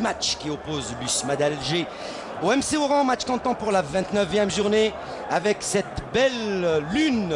Match qui oppose l'USMA d'Alger au MC Oran, match comptant pour la 29e journée avec cette belle lune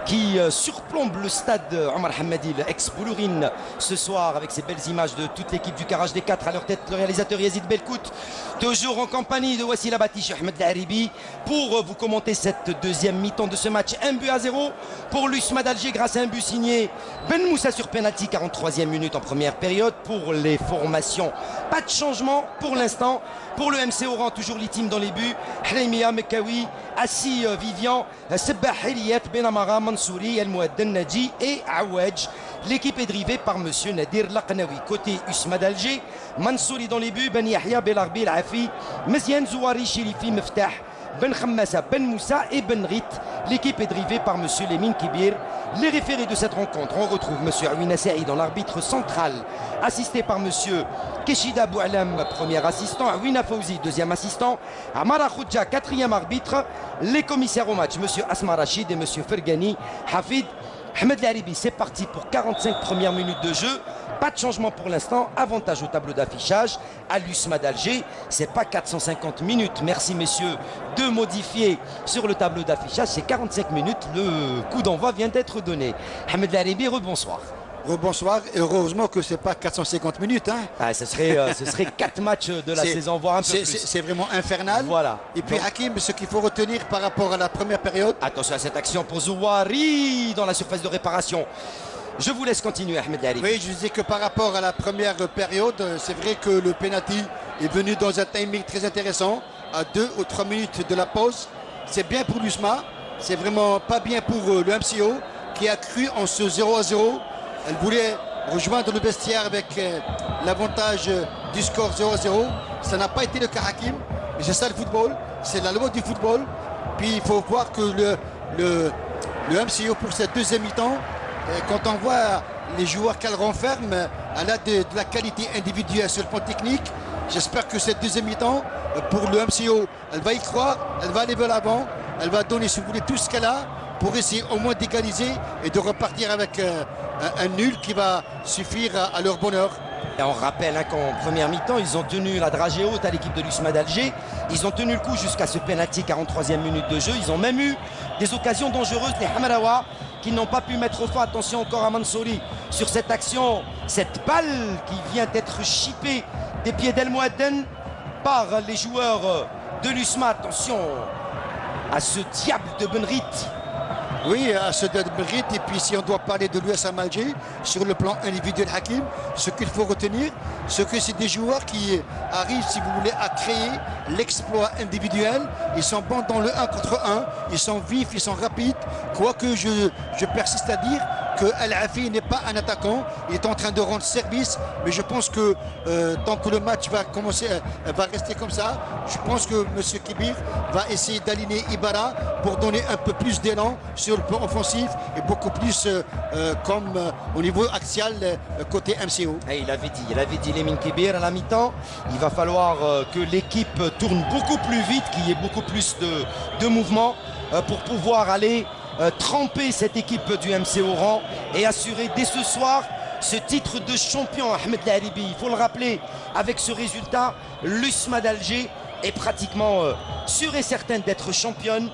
qui surplombe le stade Omar Hamadi, l'ex-Boulourine, ce soir avec ces belles images de toute l'équipe du Garage des 4. À leur tête, le réalisateur Yazid Belkout, toujours en compagnie de Wassila Batiche et Ahmed Laribi pour vous commenter cette deuxième mi-temps de ce match. 1-0 pour l'USMA d'Alger grâce à un but signé Ben Moussa sur penalty, 43e minute en première période. Pour les formations, pas de changement pour l'instant. Pour le MC Oran, toujours l'iteam dans les buts. Hreimia, Mekawi, Assi, Vivian, Sebah Hiliyat, Benamara, Mansouri, El Mouadden Nadji et Aouedj. L'équipe est drivée par M. Nadir Laqnawi. Côté USMA d'Alger, Mansouri dans les buts, Ben Yahya, Belarbi, Al-Afi, Meziane, Zouari, Sherifi, Meftah, Ben Khammassa, Ben Moussa et Ben Rit. L'équipe est drivée par M. Lemine Kibir. Les référés de cette rencontre, on retrouve M. Awina Saïd dans l'arbitre central, assisté par M. Keshida Boualam, premier assistant, Awina Fauzi, deuxième assistant, Amara Khoudja, quatrième arbitre, les commissaires au match, M. Asma Rachid et M. Fergani Hafid. Ahmed Laribi, c'est parti pour 45 premières minutes de jeu. Pas de changement pour l'instant. Avantage au tableau d'affichage à l'USMA d'Alger. C'est pas 450 minutes. Merci messieurs de modifier sur le tableau d'affichage. C'est 45 minutes. Le coup d'envoi vient d'être donné. Ahmed Laribi, rebonsoir. Bonsoir, et heureusement que c'est pas 450 minutes. Hein. Ah, ce serait 4 matchs de la saison, voire un peu plus. C'est vraiment infernal. Voilà. Et puis Hakim, ce qu'il faut retenir par rapport à la première période. Attention à cette action pour Zouari dans la surface de réparation. Je vous laisse continuer, Ahmed Laribi. Oui, je disais que par rapport à la première période, c'est vrai que le penalty est venu dans un timing très intéressant, à 2 ou 3 minutes de la pause. C'est bien pour l'USMA, c'est vraiment pas bien pour le MCO qui a cru en ce 0-0. Elle voulait rejoindre le vestiaire avec l'avantage du score 0-0. Ça n'a pas été le cas, Hakim. Mais c'est ça le football, c'est la loi du football. Puis il faut voir que le MCO pour cette deuxième mi-temps, quand on voit les joueurs qu'elle renferme, elle a de la qualité individuelle sur le plan technique. J'espère que cette deuxième mi-temps, pour le MCO, elle va y croire, elle va aller vers l'avant, elle va donner, si vous voulez, tout ce qu'elle a pour essayer au moins d'égaliser et de repartir avec un nul qui va suffire à leur bonheur. Et on rappelle qu'en première mi-temps, ils ont tenu la dragée haute à l'équipe de l'USMA d'Alger. Ils ont tenu le coup jusqu'à ce penalty, 43e minute de jeu. Ils ont même eu des occasions dangereuses, les Hamarawa, qui n'ont pas pu mettre au fond. Attention encore à Mansouri sur cette action. Cette balle qui vient d'être chippée des pieds d'El Mouadden par les joueurs de l'USMA. Attention à ce diable de Benrit. Oui, à ce mérite. Et puis si on doit parler de l'USM Alger sur le plan individuel, Hakim, ce qu'il faut retenir, c'est que c'est des joueurs qui arrivent, si vous voulez, à créer l'exploit individuel. Ils sont bons dans le 1 contre 1, ils sont vifs, ils sont rapides. Quoique je persiste à dire que Al-Afi n'est pas un attaquant, il est en train de rendre service, mais je pense que tant que le match va commencer, va rester comme ça, je pense que M. Kibir va essayer d'aligner Ibarra pour donner un peu plus d'élan sur le plan offensif et beaucoup plus comme au niveau axial côté MCO. Et il avait dit Lemine Kibir à la mi-temps, il va falloir que l'équipe tourne beaucoup plus vite, qu'il y ait beaucoup plus de mouvement pour pouvoir aller tremper cette équipe du MC Oran et assurer dès ce soir ce titre de champion. Ahmed Laribi, il faut le rappeler, avec ce résultat, l'USMA d'Alger est pratiquement sûre et certaine d'être championne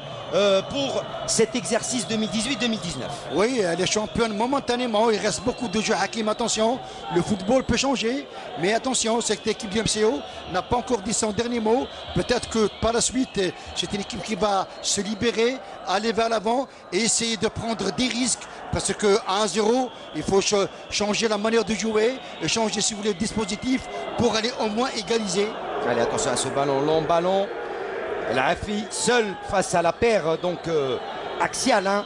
pour cet exercice 2018-2019. Oui, elle est championne momentanément. Il reste beaucoup de jeux. Hakim, attention, le football peut changer, mais attention, cette équipe du MCO n'a pas encore dit son dernier mot. Peut-être que par la suite, c'est une équipe qui va se libérer, aller vers l'avant et essayer de prendre des risques. Parce qu'à 1-0, il faut changer la manière de jouer et changer, si vous voulez, le dispositif pour aller au moins égaliser. Allez, attention à ce ballon, long ballon. Al-Afi seul face à la paire donc axiale, hein.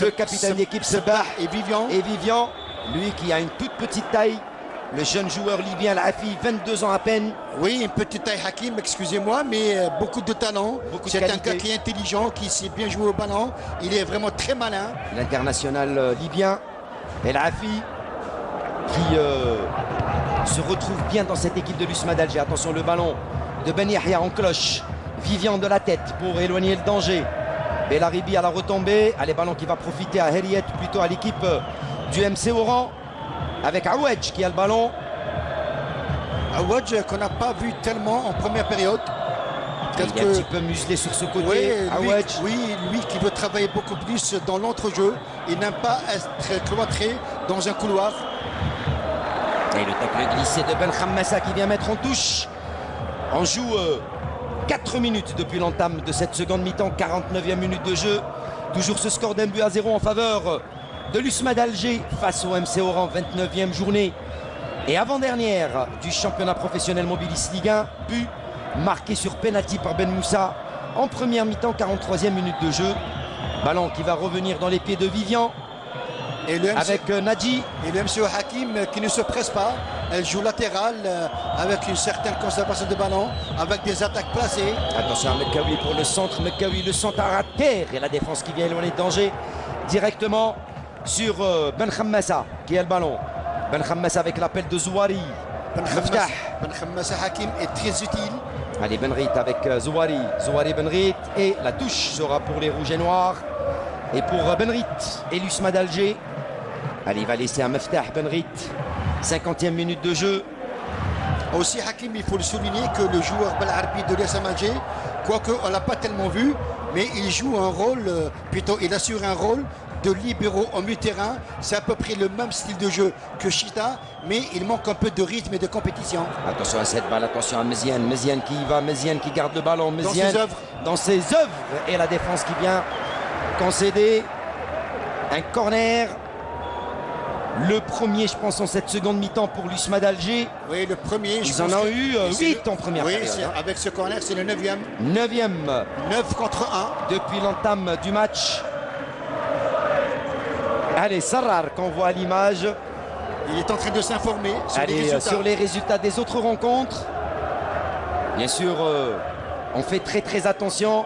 Le capitaine d'équipe Sebah et Vivian, lui qui a une toute petite taille, le jeune joueur libyen Al-Afi, 22 ans à peine. Oui, une petite taille, Hakim, excusez-moi, mais beaucoup de talent. C'est un gars qui est intelligent, qui sait bien jouer au ballon. Il est vraiment très malin. L'international libyen Al-Afi qui se retrouve bien dans cette équipe de l'USMA d'Alger. Attention, le ballon de Ben Yahya en cloche. Vivian de la tête pour éloigner le danger. Belaribi à la retombée. Allez, ballon qui va profiter à Heriet, plutôt à l'équipe du MC Oran. Avec Aouedj qui a le ballon. Aouadj qu'on n'a pas vu tellement en première période. Il est un petit peu muselé sur ce côté. Lui qui veut travailler beaucoup plus dans l'entrejeu. Il n'aime pas être cloîtré dans un couloir. Et le tacle glissé de Ben Khammassa qui vient mettre en touche. On joue 4 minutes depuis l'entame de cette seconde mi-temps, 49e minute de jeu. Toujours ce score d'un but à 0 en faveur de l'USMA d'Alger face au MC Oran, 29e journée et avant-dernière du championnat professionnel Mobilis Ligue 1. But marqué sur penalty par Ben Moussa en première mi-temps, 43e minute de jeu. Ballon qui va revenir dans les pieds de Vivian. Et le MC, avec Nadji. Et le MC Hakim qui ne se presse pas. Elle joue latérale avec une certaine conservation de ballon, avec des attaques placées. Attention à Mekawi pour le centre. Mekawi, le centre à terre. Et la défense qui vient éloigner de danger directement sur Ben Khammassa qui a le ballon. Ben Khammassa avec l'appel de Zouari. Ben Khammassa Hakim est très utile. Allez, Benrit avec Zouari. Zouari Benrit. Et la touche sera pour les rouges et noirs. Et pour Benrit et l'USMA d'Alger. Allez, il va laisser un Meftah Benrit. 50e minute de jeu. Aussi Hakim, il faut le souligner que le joueur Belarbi de l'USM Alger, quoique on ne l'a pas tellement vu, mais il joue un rôle, plutôt il assure un rôle de libéraux au milieu-terrain. C'est à peu près le même style de jeu que Chita, mais il manque un peu de rythme et de compétition. Attention à cette balle, attention à Méziane. Méziane qui y va, Méziane qui garde le ballon. Méziane dans ses œuvres. Et la défense qui vient concéder un corner. Le premier, je pense, en cette seconde mi-temps pour l'USMA d'Alger. Oui, le premier. Ils en ont eu 8 en première période. Avec ce corner, c'est le 9e. 9e. 9 contre 1. Depuis l'entame du match. Allez, Sarrar, qu'on voit à l'image. Il est en train de s'informer sur les résultats des autres rencontres. Bien sûr, on fait très attention.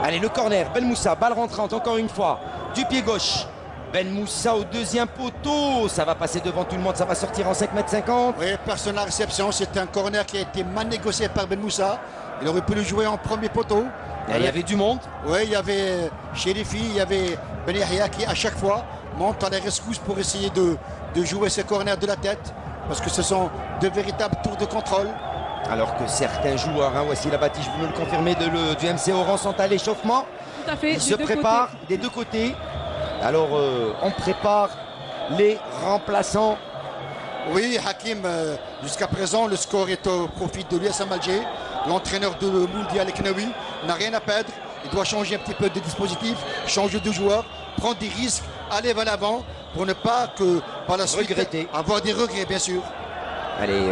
Allez, le corner, Ben Moussa, balle rentrante encore une fois, du pied gauche. Ben Moussa au deuxième poteau, ça va passer devant tout le monde, ça va sortir en 5,50 m. Oui, personne à réception, c'est un corner qui a été mal négocié par Ben Moussa. Il aurait pu le jouer en premier poteau. Il y avait du monde. Oui, il y avait Chérifi, il y avait Ben Yahya qui à chaque fois monte à la rescousse pour essayer de jouer ce corner de la tête. Parce que ce sont de véritables tours de contrôle. Alors que certains joueurs, voici la bâtie, je veux me le confirmer, du MC Oran sont à l'échauffement. Tout à fait. Ils se préparent des deux côtés. Alors on prépare les remplaçants. Oui, Hakim, jusqu'à présent, le score est au profit de l'USM Alger. L'entraîneur de Moundial Eknaoui n'a rien à perdre. Il doit changer un petit peu de dispositif, changer de joueur, prendre des risques, aller vers l'avant pour ne pas que par la suite avoir des regrets, bien sûr. Allez,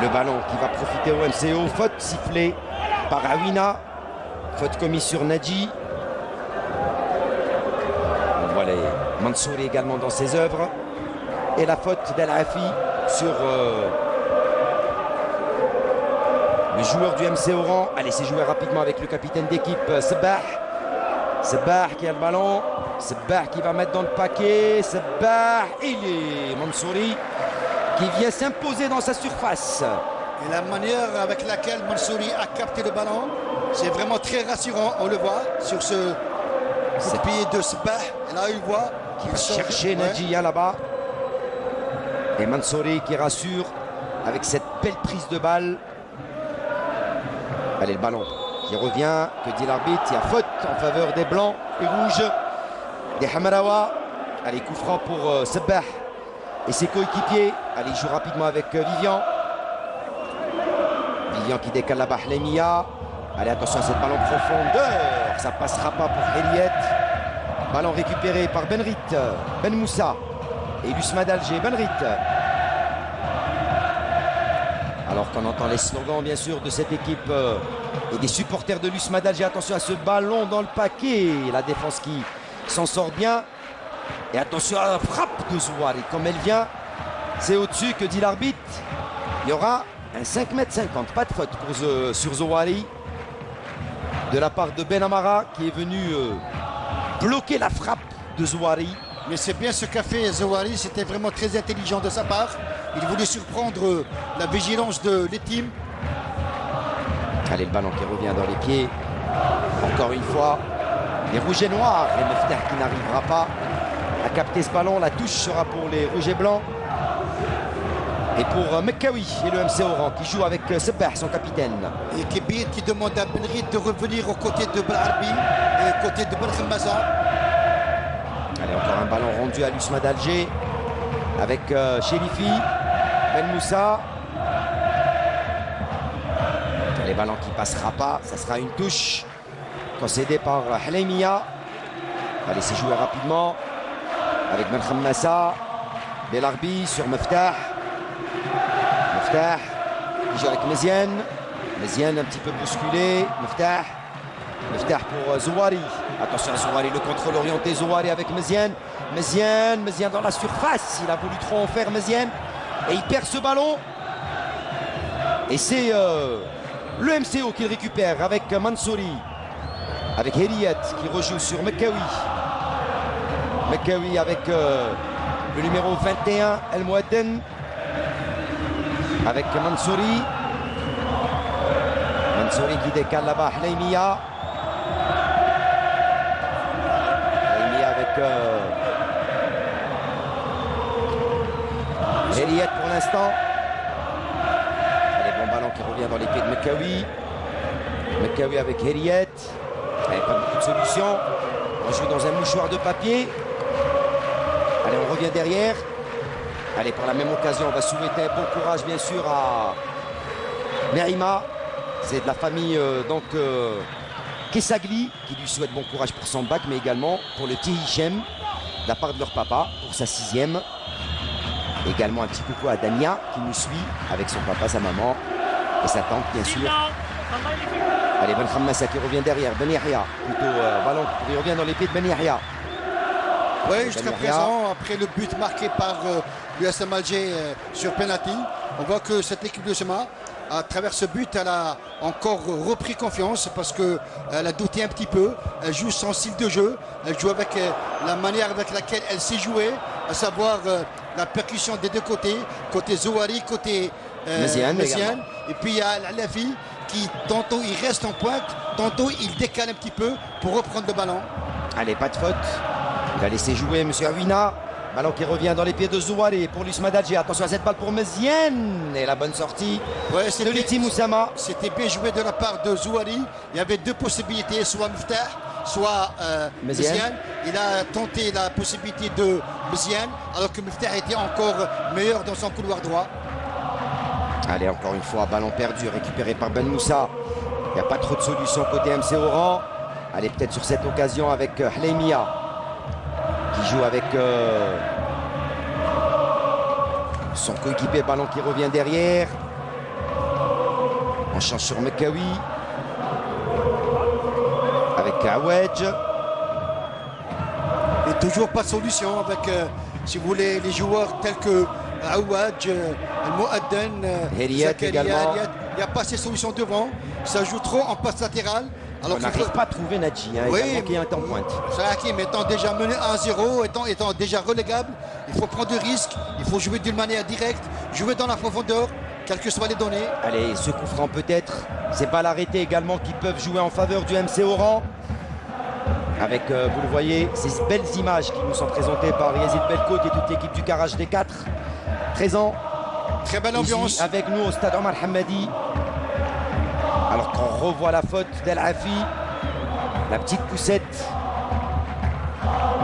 le ballon qui va profiter au MCO. Faute sifflée par Awina. Faute commise sur Nadji. On voit les Mansouri également dans ses œuvres. Et la faute d'El Afi sur le joueur du MC Oran. Allez, c'est joué rapidement avec le capitaine d'équipe, Sebah. Sebah qui a le ballon. Sebah qui va mettre dans le paquet. Sebah, il est Mansouri qui vient s'imposer dans sa surface. Et la manière avec laquelle Mansouri a capté le ballon, c'est vraiment très rassurant. On le voit sur ce pied de Sebah. Et là, il voit qu'il va chercher Nadjia là-bas. Et Mansouri qui rassure avec cette belle prise de balle. Allez, le ballon qui revient. Que dit l'arbitre? Il y a faute en faveur des blancs et rouges des Hamarawa. Allez, coup franc pour Sebah et ses coéquipiers. Allez, il joue rapidement avec Vivian. Vivian qui décale là-bas, Lemia. Allez, attention à cette ballon profondeur. Ça passera pas pour Eliette. Ballon récupéré par Benrit. Ben Moussa et l'USMA d'Alger. Benrit. Alors qu'on entend les slogans, bien sûr, de cette équipe et des supporters de l'USMA d'Alger. Attention à ce ballon dans le paquet. La défense qui s'en sort bien. Et attention à la frappe de Zouari. Comme elle vient, c'est au-dessus, que dit l'arbitre. Il y aura un 5,50 m. Pas de faute sur Zouari. De la part de Ben Amara qui est venu bloquer la frappe de Zouari. Mais c'est bien ce qu'a fait Zouari. C'était vraiment très intelligent de sa part. Il voulait surprendre la vigilance de l'équipe. Allez, le ballon qui revient dans les pieds. Encore une fois, les rouges et noirs. Et Meftah qui n'arrivera pas à capter ce ballon. La touche sera pour les rouges et blancs. Et pour Mekawi et le MC Oran qui joue avec Sebah, son capitaine. Et Kébir qui demande à Benrid de revenir aux côtés de Belarbi et aux côtés de Belkhamassa. Allez, encore un ballon rendu à l'USMA d'Alger avec Chérifi, Ben Moussa. Les ballons qui passera pas, ça sera une touche concédée par Hleimia. Allez, c'est joué rapidement avec Belkhamassa. Belarbi sur Meftah. Meftah qui joue avec Meziane. Meziane un petit peu bousculé. Meftah. Meftah pour Zouari. Attention à Zouari, le contrôle orienté. Zouari avec Meziane. Meziane dans la surface. Il a voulu trop en faire, Meziane. Et il perd ce ballon. Et c'est le MCO qui le récupère avec Mansouri. Avec Heriet qui rejoue sur Mekawi. Mekawi avec le numéro 21, El Mouadden. Avec Mansouri. Mansouri qui décale là-bas, Hleimia. Hleimia avec Heriet pour l'instant. Allez, bon ballon qui revient dans les pieds de Mekawi. Mekawi avec Heriet. Allez, pas beaucoup de solutions. On joue dans un mouchoir de papier. Allez, on revient derrière. Allez, par la même occasion, on va souhaiter bon courage, bien sûr, à Merima. C'est de la famille, Kessagli, qui lui souhaite bon courage pour son bac, mais également pour le petit Hichem, de la part de leur papa, pour sa 6e. Également un petit coucou à Dania, qui nous suit, avec son papa, sa maman, et sa tante, bien sûr. Allez, Belkhamassa qui revient derrière, Ben Yahya, plutôt ballon qui revient dans les pieds de Ben Yahya. Oui, jusqu'à présent, après le but marqué par l'USM Alger sur penalty, on voit que cette équipe de Sema, à travers ce but, elle a encore repris confiance parce qu'elle a douté un petit peu. Elle joue son style de jeu, elle joue avec la manière avec laquelle elle s'est jouée, à savoir la percussion des deux côtés, côté Zouari, côté Meziane. Et puis il y a Lafi qui tantôt il reste en pointe, tantôt il décale un petit peu pour reprendre le ballon. Allez, pas de faute. Il a laissé jouer M. Awina. Ballon qui revient dans les pieds de Zouari pour l'USMA d'Alger. Attention à cette balle pour Meziane. Et la bonne sortie de Liti Moussama. C'était bien joué de la part de Zouari. Il y avait deux possibilités, soit Meftah, soit Meziane. Il a tenté la possibilité de Meziane, alors que Meftah était encore meilleur dans son couloir droit. Allez, encore une fois, ballon perdu, récupéré par Ben Moussa. Il n'y a pas trop de solutions côté MC Oran. Allez, peut-être sur cette occasion avec Hleimia, qui joue avec son coéquipier. Ballon qui revient derrière. On change sur Mekawi avec Awedj. Et toujours pas de solution avec, si vous voulez, les joueurs tels que Awedj, El Mouadden, Heriet également. Il n'y a pas ces solutions devant. Ça joue trop en passe latérale. Alors on n'arrive pas à trouver Nadji, oui, qui est en pointe. Hakim étant déjà mené 1-0, étant déjà relégable, il faut prendre des risques, il faut jouer d'une manière directe, jouer dans la profondeur, quelles que soient les données. Allez, ce coup franc peut-être, ces balles arrêtées également qui peuvent jouer en faveur du MC Oran. Avec, vous le voyez, ces belles images qui nous sont présentées par Yazid Belko et toute l'équipe du Garage des 4 présents. Très belle ambiance. Ici, avec nous au stade Omar Hamadi. Alors qu'on revoit la faute d'El Afi, la petite poussette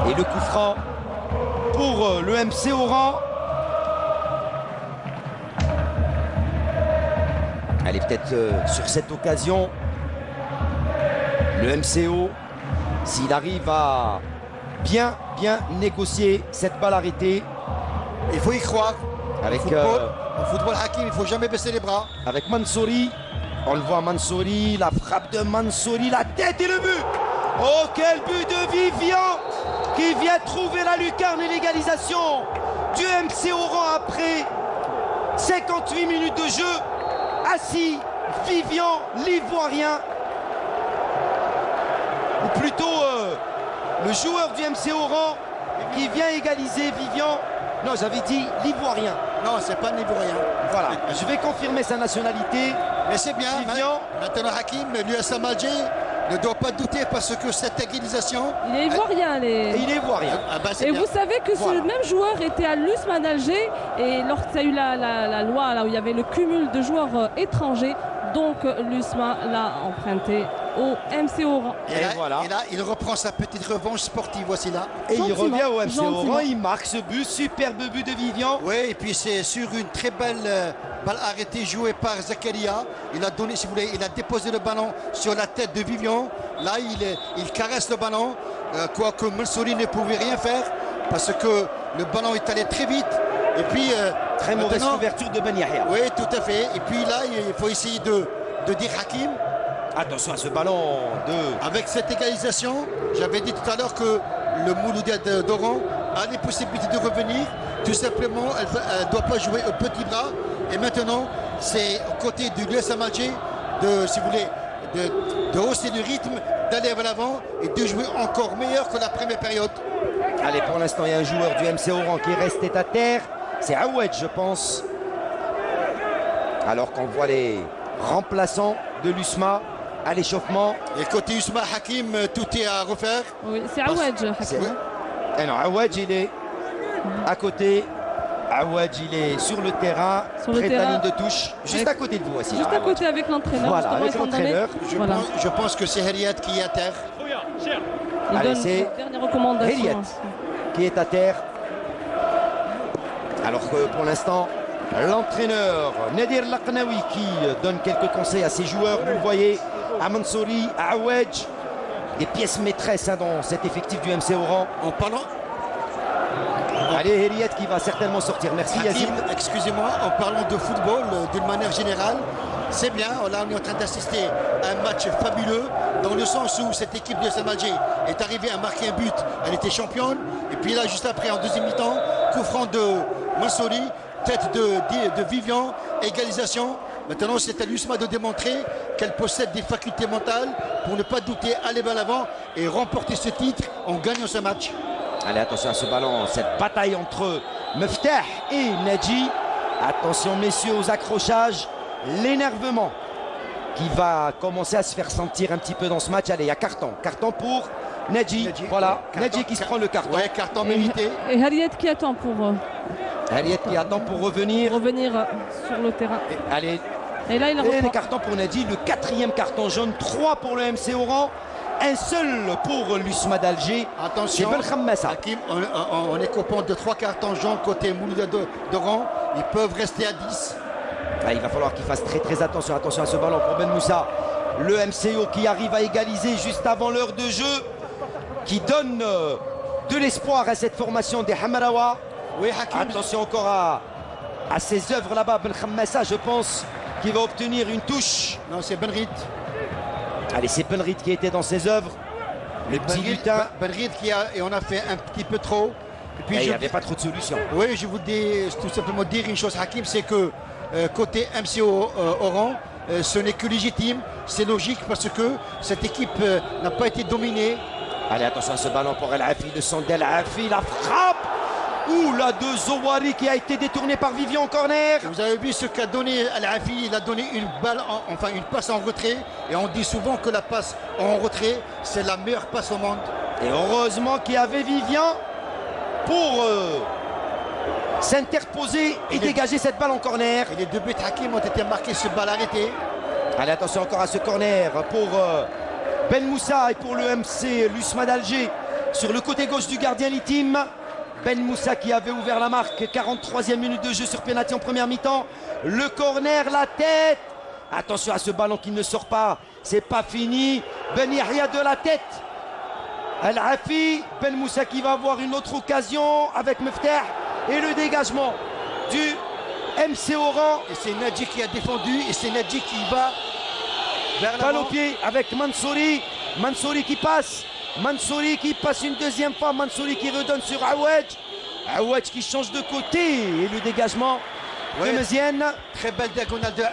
et le coup franc pour le MC Oran. Allez, peut-être sur cette occasion, le MCO, s'il arrive à bien négocier cette balle arrêtée. Il faut y croire. Avec, en football, Hakim, il ne faut jamais baisser les bras. Avec Mansouri. On le voit, Mansouri, la frappe de Mansouri, la tête et le but. Oh, quel but de Vivian qui vient trouver la lucarne et l'égalisation du MC Oran après 58 minutes de jeu. Assis, Vivian, l'Ivoirien. Ou plutôt le joueur du MC Oran qui vient égaliser Vivian. Non, j'avais dit l'Ivoirien. Non, c'est pas l'Ivoirien. Voilà, je vais confirmer sa nationalité. Mais c'est bien. Vivian. Maintenant, Hakim, l'USM Alger ne doit pas douter parce que cette égalisation. Il est ivoirien. Et il est ivoirien. Et vous savez que ce même joueur était à l'USMA d'Alger et lorsqu'il y a eu la loi là où il y avait le cumul de joueurs étrangers, donc l'USMA l'a emprunté au MC Oran. Et là, il reprend sa petite revanche sportive, voici là. Et il revient au MC Oran, il marque ce but, superbe but de Vivian. Oui, et puis c'est sur une très belle balle arrêtée jouée par Zakaria. Il a donné, si vous voulez, il a déposé le ballon sur la tête de Vivian. Là, il caresse le ballon, quoique Mansouri ne pouvait rien faire parce que le ballon est allé très vite. Et puis, très mauvaise couverture de Ben Yahya. Oui, tout à fait. Et puis là, il faut essayer de dire Hakim. Attention à ce ballon de... Avec cette égalisation, j'avais dit tout à l'heure que le Mouloudia d'Oran a les possibilités de revenir. Tout simplement, elle ne doit pas jouer au petit bras. Et maintenant, c'est au côté de l'USM Alger si vous voulez, de hausser le rythme, d'aller vers l'avant et de jouer encore meilleur que la première période. Allez, pour l'instant, il y a un joueur du MC Oran qui est resté à terre. C'est Aoued, je pense. Alors qu'on voit les remplaçants de l'USMA à l'échauffement. Et côté USMA, Hakim, tout est à refaire. Oui, c'est Aoued, Hakim. Eh non, Aoued, il est à côté. Aoued, il est sur le terrain, près de la ligne de touche, juste à côté de vous aussi. Juste à côté avec l'entraîneur. Voilà, avec l'entraîneur. Je pense que c'est Heriat qui est à terre. Allez, c'est Heriat qui est à terre. Alors que pour l'instant, l'entraîneur Nadir Laqnaoui qui donne quelques conseils à ses joueurs. Vous le voyez, à Mansouri, à Aoued, des pièces maîtresses dans cet effectif du MC Oran. En parlant... Allez, Heriat qui va certainement sortir. Merci Yazid. Excusez-moi, en parlant de football d'une manière générale, c'est bien. Là, on est en train d'assister à un match fabuleux dans le sens où cette équipe de l'USM Alger est arrivée à marquer un but. Elle était championne. Et puis là, juste après, en deuxième mi-temps, coup franc de Mansouri, tête de Vivian, égalisation. Maintenant, c'est à l'USMA de démontrer qu'elle possède des facultés mentales pour ne pas douter, aller vers l'avant et remporter ce titre en gagnant ce match. Allez, attention à ce ballon, cette bataille entre Meftah et Nadji. Attention messieurs aux accrochages, l'énervement qui va commencer à se faire sentir un petit peu dans ce match. Allez, il y a carton pour Nadji. Voilà, Nadji qui se prend le carton. Ouais, carton mérité. Et Heriat qui attend pour... Heriat qui attend pour revenir sur le terrain. Allez, et là il et les cartons pour Nadji, le 4e carton jaune, 3 pour le MC Oran. Un seul pour l'USMA d'Alger. Attention, Hakim, on est coupant de 3 cartons jaunes côté Mouloudia d'Oran. Ils peuvent rester à 10. Ah, il va falloir qu'il fasse très attention. Attention à ce ballon pour Ben Moussa. Le MCO qui arrive à égaliser juste avant l'heure de jeu. Qui donne de l'espoir à cette formation des Hamarawa. Oui, Hakim. Attention encore à ses œuvres là-bas. Ben Khammassa, je pense qu'il va obtenir une touche. Non, c'est Benrit. Allez, c'est Benrit qui était dans ses œuvres. Le petit lutin. Benrit et on a fait un petit peu trop. Et puis il n'y avait pas trop de solutions. Oui, je vous dis tout simplement dire une chose, Hakim, c'est que côté MCO Oran, ce n'est que légitime, c'est logique parce que cette équipe n'a pas été dominée. Allez, attention à ce ballon pour El Afi, de Sandel Afi, la frappe. Ouh, la de Zouari qui a été détourné par Vivian en corner. Vous avez vu ce qu'a donné Al-Afi. Il a donné une balle, une passe en retrait. Et on dit souvent que la passe en retrait, c'est la meilleure passe au monde. Et heureusement qu'il y avait Vivian pour s'interposer et dégager cette balle en corner. Et les 2 buts Hakim ont été marqués sur balle arrêtée. Allez, attention encore à ce corner pour Ben Moussa et pour le MC l'USMA d'Alger. Sur le côté gauche du gardien Litim. Ben Moussa qui avait ouvert la marque, 43e minute de jeu sur penalty en première mi-temps. Le corner, la tête. Attention à ce ballon qui ne sort pas. C'est pas fini. Ben Yahya de la tête. Al-Afi. Ben Moussa qui va avoir une autre occasion avec Meftah. Et le dégagement du MC Oran. Et c'est Nadji qui a défendu. Et c'est Nadji qui va vers balle au pied avec Mansouri. Mansouri qui passe. Mansouri qui passe une deuxième fois. Mansouri qui redonne sur Aoued. Aoued qui change de côté. Et le dégagement de Mezienne. Très belle diagonale de...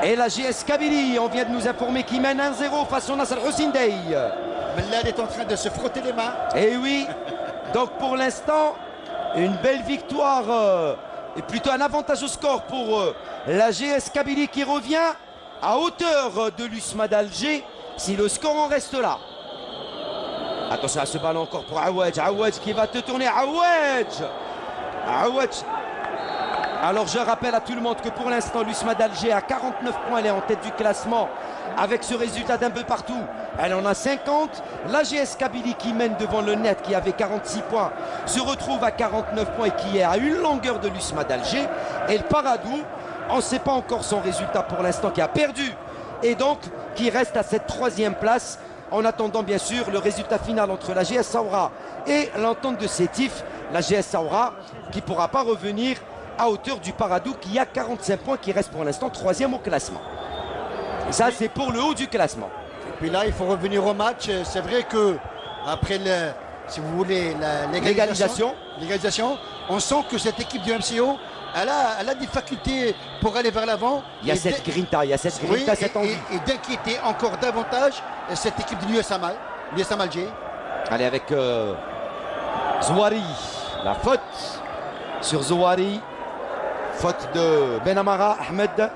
Et la GS Kabylie, on vient de nous informer qu'il mène 1-0 face au Nasser Houssindey. Mellad est en train de se frotter les mains. Et oui. Donc pour l'instant, une belle victoire. Et plutôt un avantage au score pour la GS Kabylie qui revient à hauteur de l'USMA d'Alger si le score en reste là. Attention à ce ballon encore pour Aouedj. Aouedj qui va te tourner. Aouedj. Alors je rappelle à tout le monde que pour l'instant l'USMA d'Alger a 49 points, elle est en tête du classement avec ce résultat d'un peu partout. Elle en a 50. L'AGS Kabylie qui mène devant le Net qui avait 46 points se retrouve à 49 points et qui est à une longueur de l'USMA d'Alger. Et le Paradou, on ne sait pas encore son résultat pour l'instant, qui a perdu et donc qui reste à cette 3e place en attendant bien sûr le résultat final entre l'AGS Saoura et l'entente de Sétif. L'AGS Saoura qui ne pourra pas revenir à hauteur du Paradou qui a 45 points, qui reste pour l'instant 3e au classement. Et ça c'est pour le haut du classement. Et puis là il faut revenir au match. C'est vrai que après si vous voulez l'égalisation, on sent que cette équipe du MCO elle a des facultés pour aller vers l'avant. Il y a cette grinta, cette envie. Et d'inquiéter encore davantage cette équipe de l'USM Alger. Allez avec Zouari, la faute sur Zouari. Faute de Ben Amara Ahmed.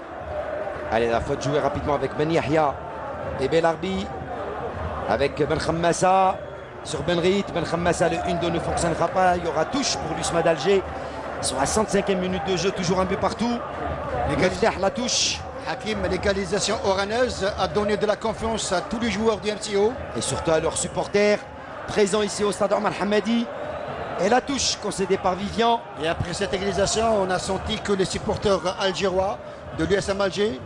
Allez, la faute jouée rapidement avec Ben Yahya et Belarbi. Avec Ben Khammassa sur Ben Rit. Ben Khammassa, le 1-2 ne fonctionnera pas. Il y aura touche pour l'USMA d'Alger. 65e minute de jeu, toujours un but partout. La touche. Hakim, l'égalisation oraneuse a donné de la confiance à tous les joueurs du MCO. Et surtout à leurs supporters présents ici au stade Omar Hamadi. Et la touche concédée par Vivian. Et après cette égalisation, on a senti que les supporters algérois de l'USM Alger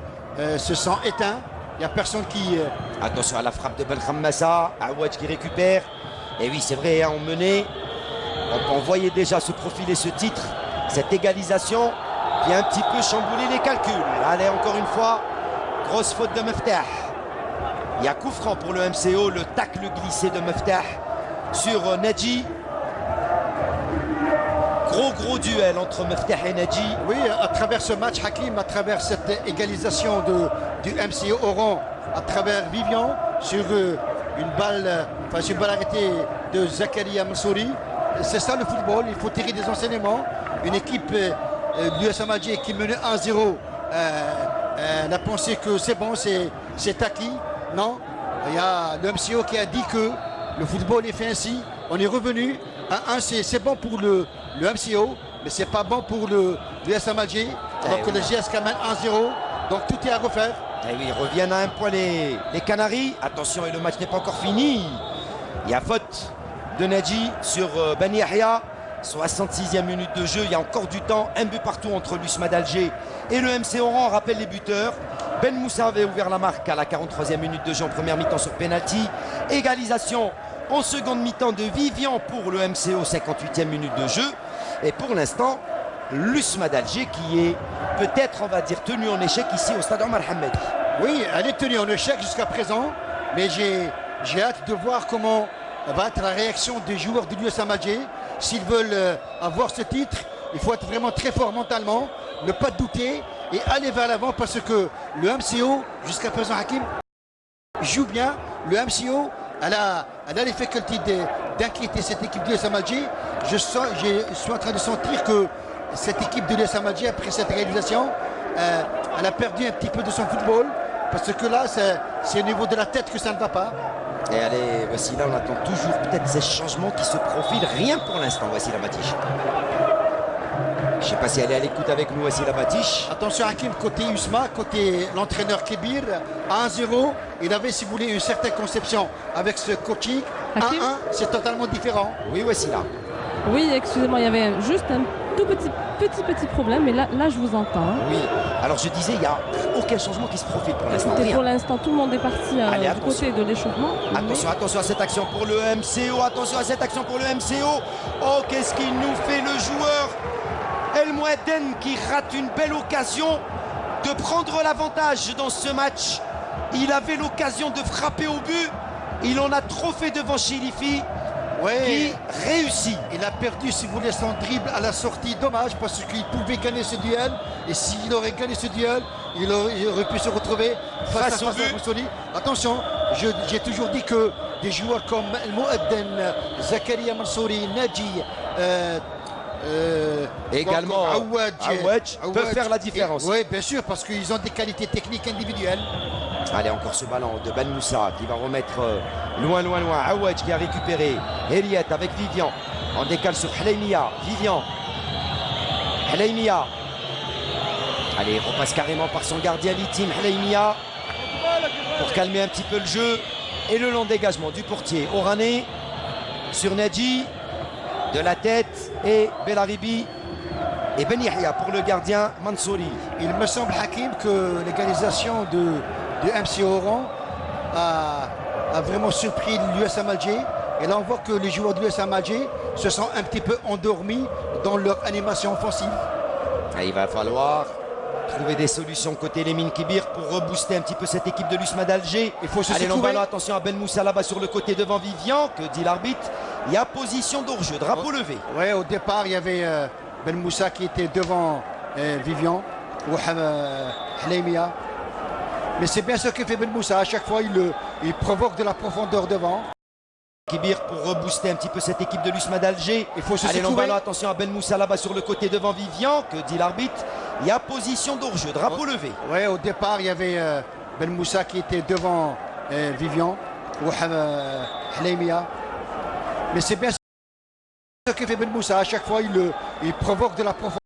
se sont éteints. Il n'y a personne qui... Attention à la frappe de Ben Khammassa. Aouedj qui récupère. Et oui, c'est vrai, hein, on menait. On voyait déjà se profiler ce titre. Cette égalisation qui a un petit peu chamboulé les calculs. Allez, encore une fois, grosse faute de Meftah. Il y a coup franc pour le MCO. Le tacle glissé de Meftah sur Nadji. Gros duel entre Meftah et Nadji. Oui, à travers ce match, Hakim, à travers cette égalisation du MCO Oran, à travers Vivian, sur une balle arrêtée de Zakaria Mansouri. C'est ça le football, il faut tirer des enseignements. Une équipe de l'USM Alger qui menait 1-0, elle a pensé que c'est bon, c'est acquis. Non, il y a le MCO qui a dit que le football est fait ainsi. On est revenu à 1, c'est bon pour le MCO, mais c'est pas bon pour l'USM Alger. Donc le GS mène 1-0, donc tout est à refaire. Et oui, ils reviennent à un point les Canaries. Attention, et le match n'est pas encore fini. Il y a faute de Nadji sur Ben Yahya. 66e minute de jeu, il y a encore du temps. Un but partout entre l'USMA d'Alger et le MC Oran. On rappelle les buteurs. Ben Moussa avait ouvert la marque à la 43e minute de jeu en première mi-temps sur penalty. Égalisation en seconde mi-temps de Vivian pour le MCO, 58e minute de jeu. Et pour l'instant, l'USMA d'Alger qui est peut-être, on va dire, tenue en échec ici au stade Omar Hamadi. Oui, elle est tenue en échec jusqu'à présent, mais j'ai hâte de voir comment va être la réaction des joueurs de l'USM Alger. S'ils veulent avoir ce titre, il faut être vraiment très fort mentalement, ne pas douter et aller vers l'avant parce que le MCO, jusqu'à présent, Hakim, joue bien. Le MCO, elle a les facultés d'inquiéter cette équipe de l'USM Alger. Je suis en train de sentir que cette équipe de l'USM Alger, après cette réalisation, elle a perdu un petit peu de son football parce que là, c'est au niveau de la tête que ça ne va pas. Et allez, voici là, on attend toujours peut-être ces changements qui se profilent. Rien pour l'instant, voici la Matiche. Je ne sais pas si elle est à l'écoute avec nous, voici la Matiche. Attention Hakim, côté USMA, côté l'entraîneur Kébir, à 1-0, il avait, si vous voulez, une certaine conception avec ce coaching. 1-1, c'est totalement différent. Oui, voici là. Oui, excusez-moi, il y avait juste un tout petit problème, mais là je vous entends. Oui, alors je disais, il n'y a aucun changement qui se profile pour l'instant. Pour l'instant, tout le monde est parti du côté de l'échauffement. Attention à cette action pour le MCO, attention à cette action pour le MCO. Oh, qu'est-ce qu'il nous fait le joueur El Mouadden qui rate une belle occasion de prendre l'avantage dans ce match. Il avait l'occasion de frapper au but. Il en a trop fait devant Chilifi. Qui réussit. Il a perdu, si vous voulez, son dribble à la sortie. Dommage parce qu'il pouvait gagner ce duel. Et s'il aurait gagné ce duel, il aurait pu se retrouver face à Mansouri. Attention, j'ai toujours dit que des joueurs comme El Mouadden, Zakaria Mansouri, Nadji, Également, Aouedj peuvent faire la différence. Oui, bien sûr, parce qu'ils ont des qualités techniques individuelles. Allez, encore ce ballon de Ben Moussa qui va remettre loin. Aouedj qui a récupéré. Eliet avec Vivian. On décale sur Hleimia. Vivian. Hleimia. Allez, il repasse carrément par son gardien Litim. Hleimia. Pour calmer un petit peu le jeu. Et le long dégagement du portier Orané sur Nadji. De la tête. Et Belaribi. Et Ben Yahya pour le gardien Mansouri. Il me semble, Hakim, que l'égalisation de MC Oran a vraiment surpris l'USM Alger. Et là, on voit que les joueurs de l'USM Alger se sont un petit peu endormis dans leur animation offensive. Et il va falloir trouver des solutions côté Lemine Kibir pour rebooster un petit peu cette équipe de l'USMA d'Alger. Il faut se Allez, long secouer. ballon, attention à Ben Moussa là-bas sur le côté devant Vivian. Que dit l'arbitre? Il y a position d'hors-jeu, drapeau levé. Ouais, au départ, il y avait Ben Moussa qui était devant Vivian ou Hleimia. Mais c'est bien ce que fait Ben Moussa. À chaque fois, il provoque de la profondeur devant. Kibir pour rebooster un petit peu cette équipe de l'USMA d'Alger. Il faut se Allez, long secouer. ballon, attention à Ben Moussa là-bas sur le côté devant Vivian. Que dit l'arbitre? Il y a position d'hors-jeu, drapeau levé. Ouais, au départ, il y avait Ben Moussa qui était devant Vivian ou Hleimia. Mais c'est bien ce que fait Ben Moussa. À chaque fois, il provoque de la profondeur.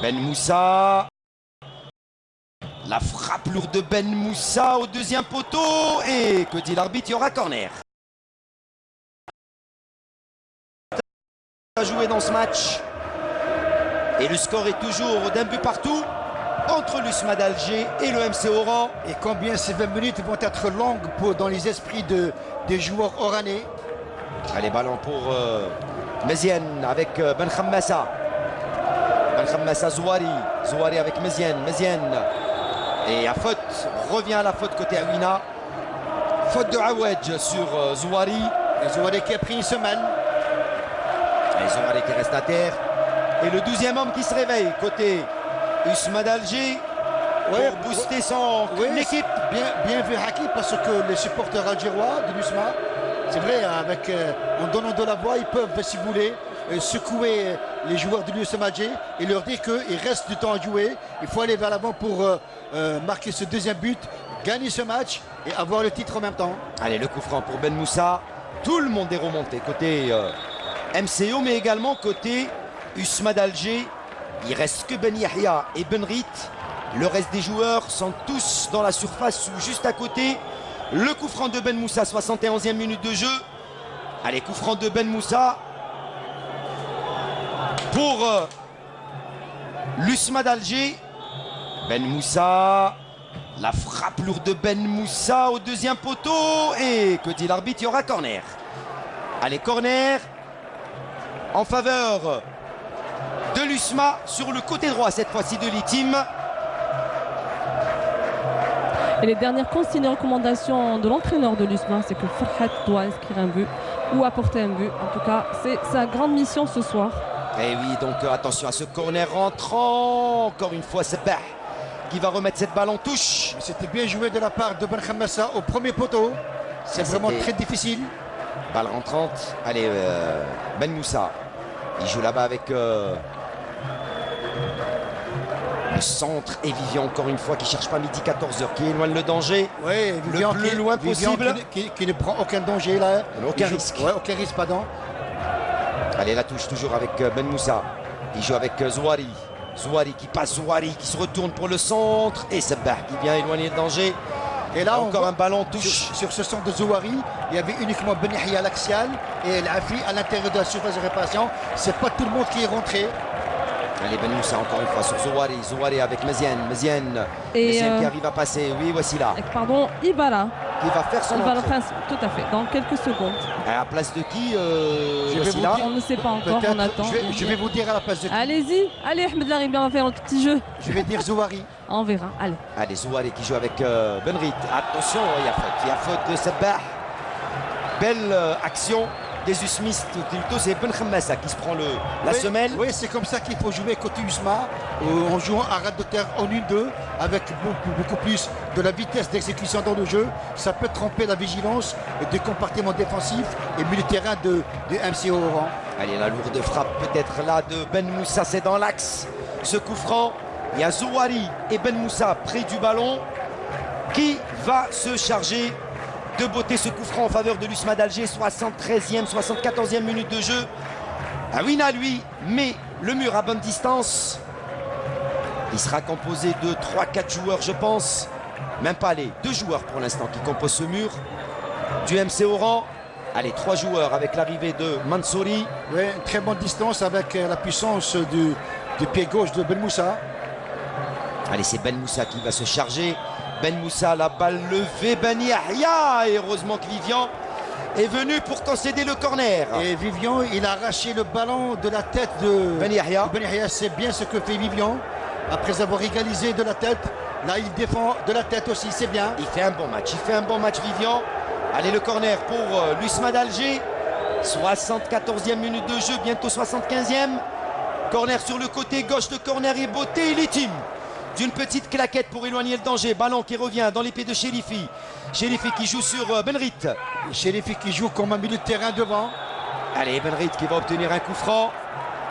Ben Moussa. La frappe lourde de Ben Moussa au deuxième poteau. Et que dit l'arbitre? Il y aura corner. À jouer dans ce match. Et le score est toujours d'un but partout entre l'USMA d'Alger et le MC Oran. Et combien ces 20 minutes vont être longues dans les esprits des joueurs oranais. Allez, ballon pour Mezienne avec Ben Khammassa. Ben Khammassa, Zouari. Zouari avec Mezienne. Mezienne. Et à faute, revient à la faute côté Awina. Faute de Aouedj sur Zouari. Et Zouari qui a pris une semaine. Et Zouari qui reste à terre. Et le 12e homme qui se réveille côté USMA d'Alger pour booster son équipe. Bien vu Hakim, parce que les supporters algérois de l'USMA, c'est vrai, en donnant de la voix, ils peuvent, si vous voulez, secouer les joueurs de l'USMA Alger et leur dire qu'il reste du temps à jouer. Il faut aller vers l'avant pour marquer ce deuxième but, gagner ce match et avoir le titre en même temps. Allez, le coup franc pour Ben Moussa. Tout le monde est remonté côté MCO, mais également côté USMA d'Alger. Il reste que Ben Yahya et Ben Rit. Le reste des joueurs sont tous dans la surface ou juste à côté. Le coup franc de Ben Moussa, 71e minute de jeu. Allez, coup franc de Ben Moussa pour l'USMA d'Alger. Ben Moussa, la frappe lourde de Ben Moussa au deuxième poteau. Et que dit l'arbitre? Il y aura corner. Allez, corner en faveur de l'USMA sur le côté droit, cette fois-ci de Litim. Et les dernières consignes et recommandations de l'entraîneur de l'USMA, c'est que Farhat doit inscrire un but ou apporter un but. En tout cas, c'est sa grande mission ce soir. Et oui, donc attention à ce corner rentrant. Encore une fois, c'est Bah qui va remettre cette balle en touche. C'était bien joué de la part de Ben Khammassa au premier poteau. C'est vraiment très difficile. Balle rentrante. Allez, Ben Moussa. Il joue là-bas avec le centre. Et Vivian, encore une fois, qui ne cherche pas midi 14h, qui éloigne le danger. Oui, Vivian, le plus loin possible. Qui ne prend aucun danger là. Aucun risque. Ouais, aucun risque, pardon. Allez, la touche toujours avec Ben Moussa. Il joue avec Zouari. Zouari qui passe, Zouari qui se retourne pour le centre. Et Sabah qui vient éloigner le danger. Et là, encore un ballon touche. Sur ce centre de Zouari, il y avait uniquement Ben Yahya à l'axial et L'Afi à l'intérieur de la surface de réparation. C'est pas tout le monde qui est rentré. Allez, Ben Moussa encore une fois sur Zouari. Zouari avec Mezienne. Mezienne qui arrive à passer. Oui, voici là. Pardon, Ibala. Qui va faire son Ibala, entrée. tout à fait, dans quelques secondes. À la place de qui On ne sait pas encore, on attend. Je vais vous dire à la place de qui. Allez-y, allez Ahmed Larribi, on va faire un petit jeu. Je vais dire Zouari. On verra. Allez. Allez, Zouari qui joue avec Benrit. Attention, il y a faute. Il y a faute de Sabbah. Belle action. Jesus Smith, plutôt c'est Ben Khammassa qui se prend la semelle. Oui, c'est comme ça qu'il faut jouer côté Usma, en jouant à ras de terre en 1-2, avec beaucoup plus de la vitesse d'exécution dans le jeu. Ça peut tromper la vigilance des compartiments défensifs et milieu de terrain de MC Oran. Allez, la lourde frappe peut-être là de Ben Moussa, c'est dans l'axe. Ce coup franc, il y a Zouari et Ben Moussa près du ballon. Qui va se charger de botter ce coup franc en faveur de l'USMA d'Alger? 73e, 74e minute de jeu. Awina, lui, met le mur à bonne distance. Il sera composé de 3-4 joueurs, je pense. Même pas les 2 joueurs pour l'instant qui composent ce mur du MC Oran. Allez, 3 joueurs avec l'arrivée de Mansouri. Oui, une très bonne distance avec la puissance du pied gauche de Ben Moussa. Allez, c'est Ben Moussa qui va se charger. Ben Moussa, la balle levée, Ben Yahya. Et heureusement que Vivian est venu pour concéder le corner. Et Vivian, il a arraché le ballon de la tête de Ben Yahya. Ben Yahya, c'est bien ce que fait Vivian. Après avoir égalisé de la tête, là il défend de la tête aussi, c'est bien. Il fait un bon match, Vivian. Allez, le corner pour l'USMA d'Alger. 74e minute de jeu, bientôt 75e. Corner sur le côté gauche, le corner est beauté, il est team. D'une petite claquette pour éloigner le danger. Ballon qui revient dans les pieds de Chérifi. Chérifi qui joue sur Benrit. Chérifi qui joue comme un milieu de terrain devant. Allez, Benrit qui va obtenir un coup franc.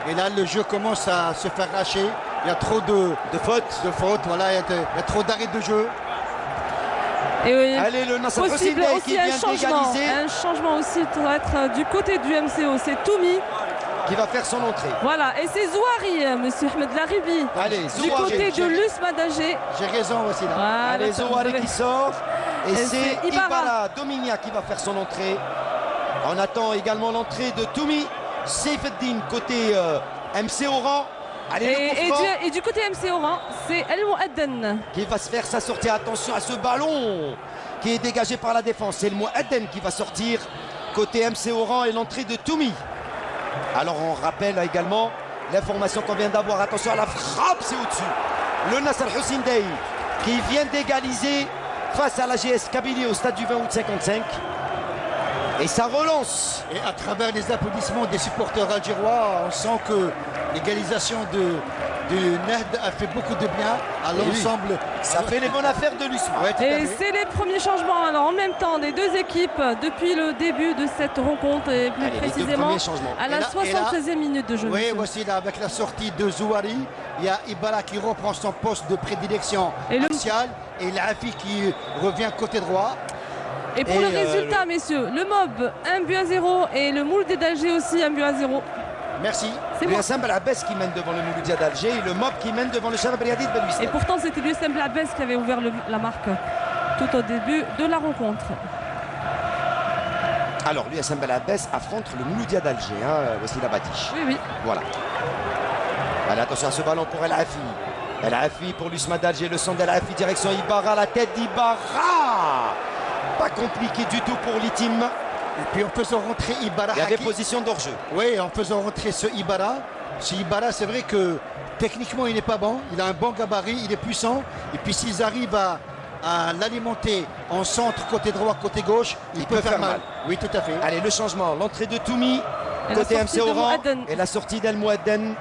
Et là, le jeu commence à se faire lâcher. Il y a trop de fautes. Voilà, il y a trop d'arrêts de jeu. Et oui, allez, le Nasser possible Hossein aussi qui vient d'égaliser. Un changement aussi doit être du côté du MCO. C'est Toumi qui va faire son entrée. Voilà, et c'est Zouari, monsieur Ahmed Laribi. Allez, du côté de l'USMA d'Alger. J'ai raison aussi là. Voilà, allez, Zouari qui sort. Et c'est Ibarra Dominia qui va faire son entrée. On attend également l'entrée de Toumi Seifeddin côté MC Oran. Allez, et du côté MC Oran, c'est El Mouadden qui va se faire sa sortie. Attention à ce ballon qui est dégagé par la défense. C'est El Mouadden qui va sortir côté MC Oran et l'entrée de Toumi. Alors on rappelle également l'information qu'on vient d'avoir. Attention à la frappe, c'est au-dessus. Le Nasser Hossein Dey qui vient d'égaliser face à la GS Kabylie au stade du 20 août 55. Et ça relance. Et à travers les applaudissements des supporters algérois, on sent que l'égalisation de Ned a fait beaucoup de bien à l'ensemble. Oui. Ça fait les bonnes affaires de l'USMA. Ouais, et c'est les premiers changements alors, en même temps des 2 équipes depuis le début de cette rencontre et plus précisément à la 76e minute de jeu. Oui, voici là avec la sortie de Zouari, il y a Ibarra qui reprend son poste de prédilection axial et Lafi qui revient côté droit. Et pour le résultat, messieurs, le MOB 1-0 et le Mouloudia d'Alger aussi 1-0. Merci. C'est l'USM Belabès qui mène devant le Mouloudia d'Alger et le MOB qui mène devant le Shabab Riadi de Belouizdad. Et pourtant, c'était l'USM Belabès qui avait ouvert la marque tout au début de la rencontre. Alors, l'USM Belabès affronte le Mouloudia d'Alger, voici la batiche. Oui. Voilà. Allez, attention à ce ballon pour El Afi. El Afi pour l'USMA d'Alger, le centre d'El Afi, direction Ibarra, la tête d'Ibarra. Pas compliqué du tout pour l'Itim. Et puis en faisant rentrer Ibarra. Il y avait position d'hors-jeu. Oui, en faisant rentrer ce Ibarra. Ce Ibarra, c'est vrai que techniquement, il n'est pas bon. Il a un bon gabarit, il est puissant. Et puis s'ils arrivent à l'alimenter en centre, côté droit, côté gauche, il peut faire mal. Oui, tout à fait. Allez, le changement. L'entrée de Toumi, côté MC Oran. Et la sortie d'El Mouadden.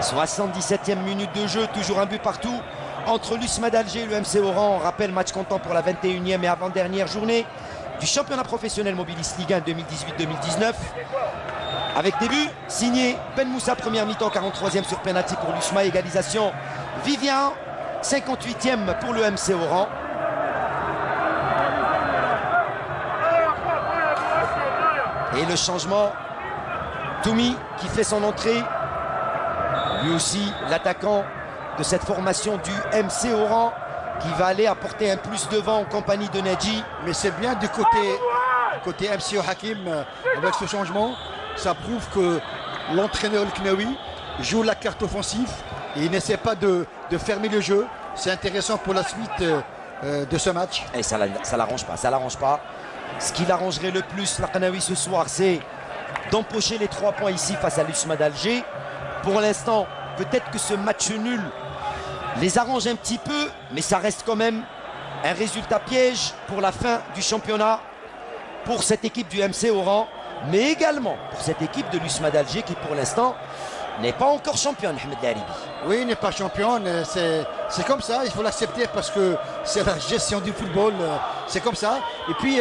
77e minute de jeu, toujours un but partout. Entre l'USMA d'Alger et le MC Oran, on rappelle match comptant pour la 21e et avant-dernière journée du championnat professionnel Mobilis Ligue 1 2018-2019. Avec début signé Ben Moussa, première mi-temps, 43e sur penalty pour l'USMA, égalisation Vivian, 58e pour le MC Oran. Et le changement, Toumi qui fait son entrée, lui aussi l'attaquant de cette formation du MC Oran qui va aller apporter un plus devant en compagnie de Nadji. Mais c'est bien du côté MC Hakim avec ce changement. Ça prouve que l'entraîneur El-Knaoui joue la carte offensive et il n'essaie pas de fermer le jeu. C'est intéressant pour la suite de ce match. Et ça l'arrange pas. Ce qui l'arrangerait le plus, l'El-Knaoui ce soir, c'est d'empocher les 3 points ici face à l'USMA d'Alger. Pour l'instant, peut-être que ce match nul les arrange un petit peu, mais ça reste quand même un résultat piège pour la fin du championnat, pour cette équipe du MC Oran, mais également pour cette équipe de l'USMA d'Alger qui pour l'instant n'est pas encore championne, Ahmed Laribi. Oui, il n'est pas championne, c'est comme ça, il faut l'accepter parce que c'est la gestion du football, c'est comme ça. Et puis,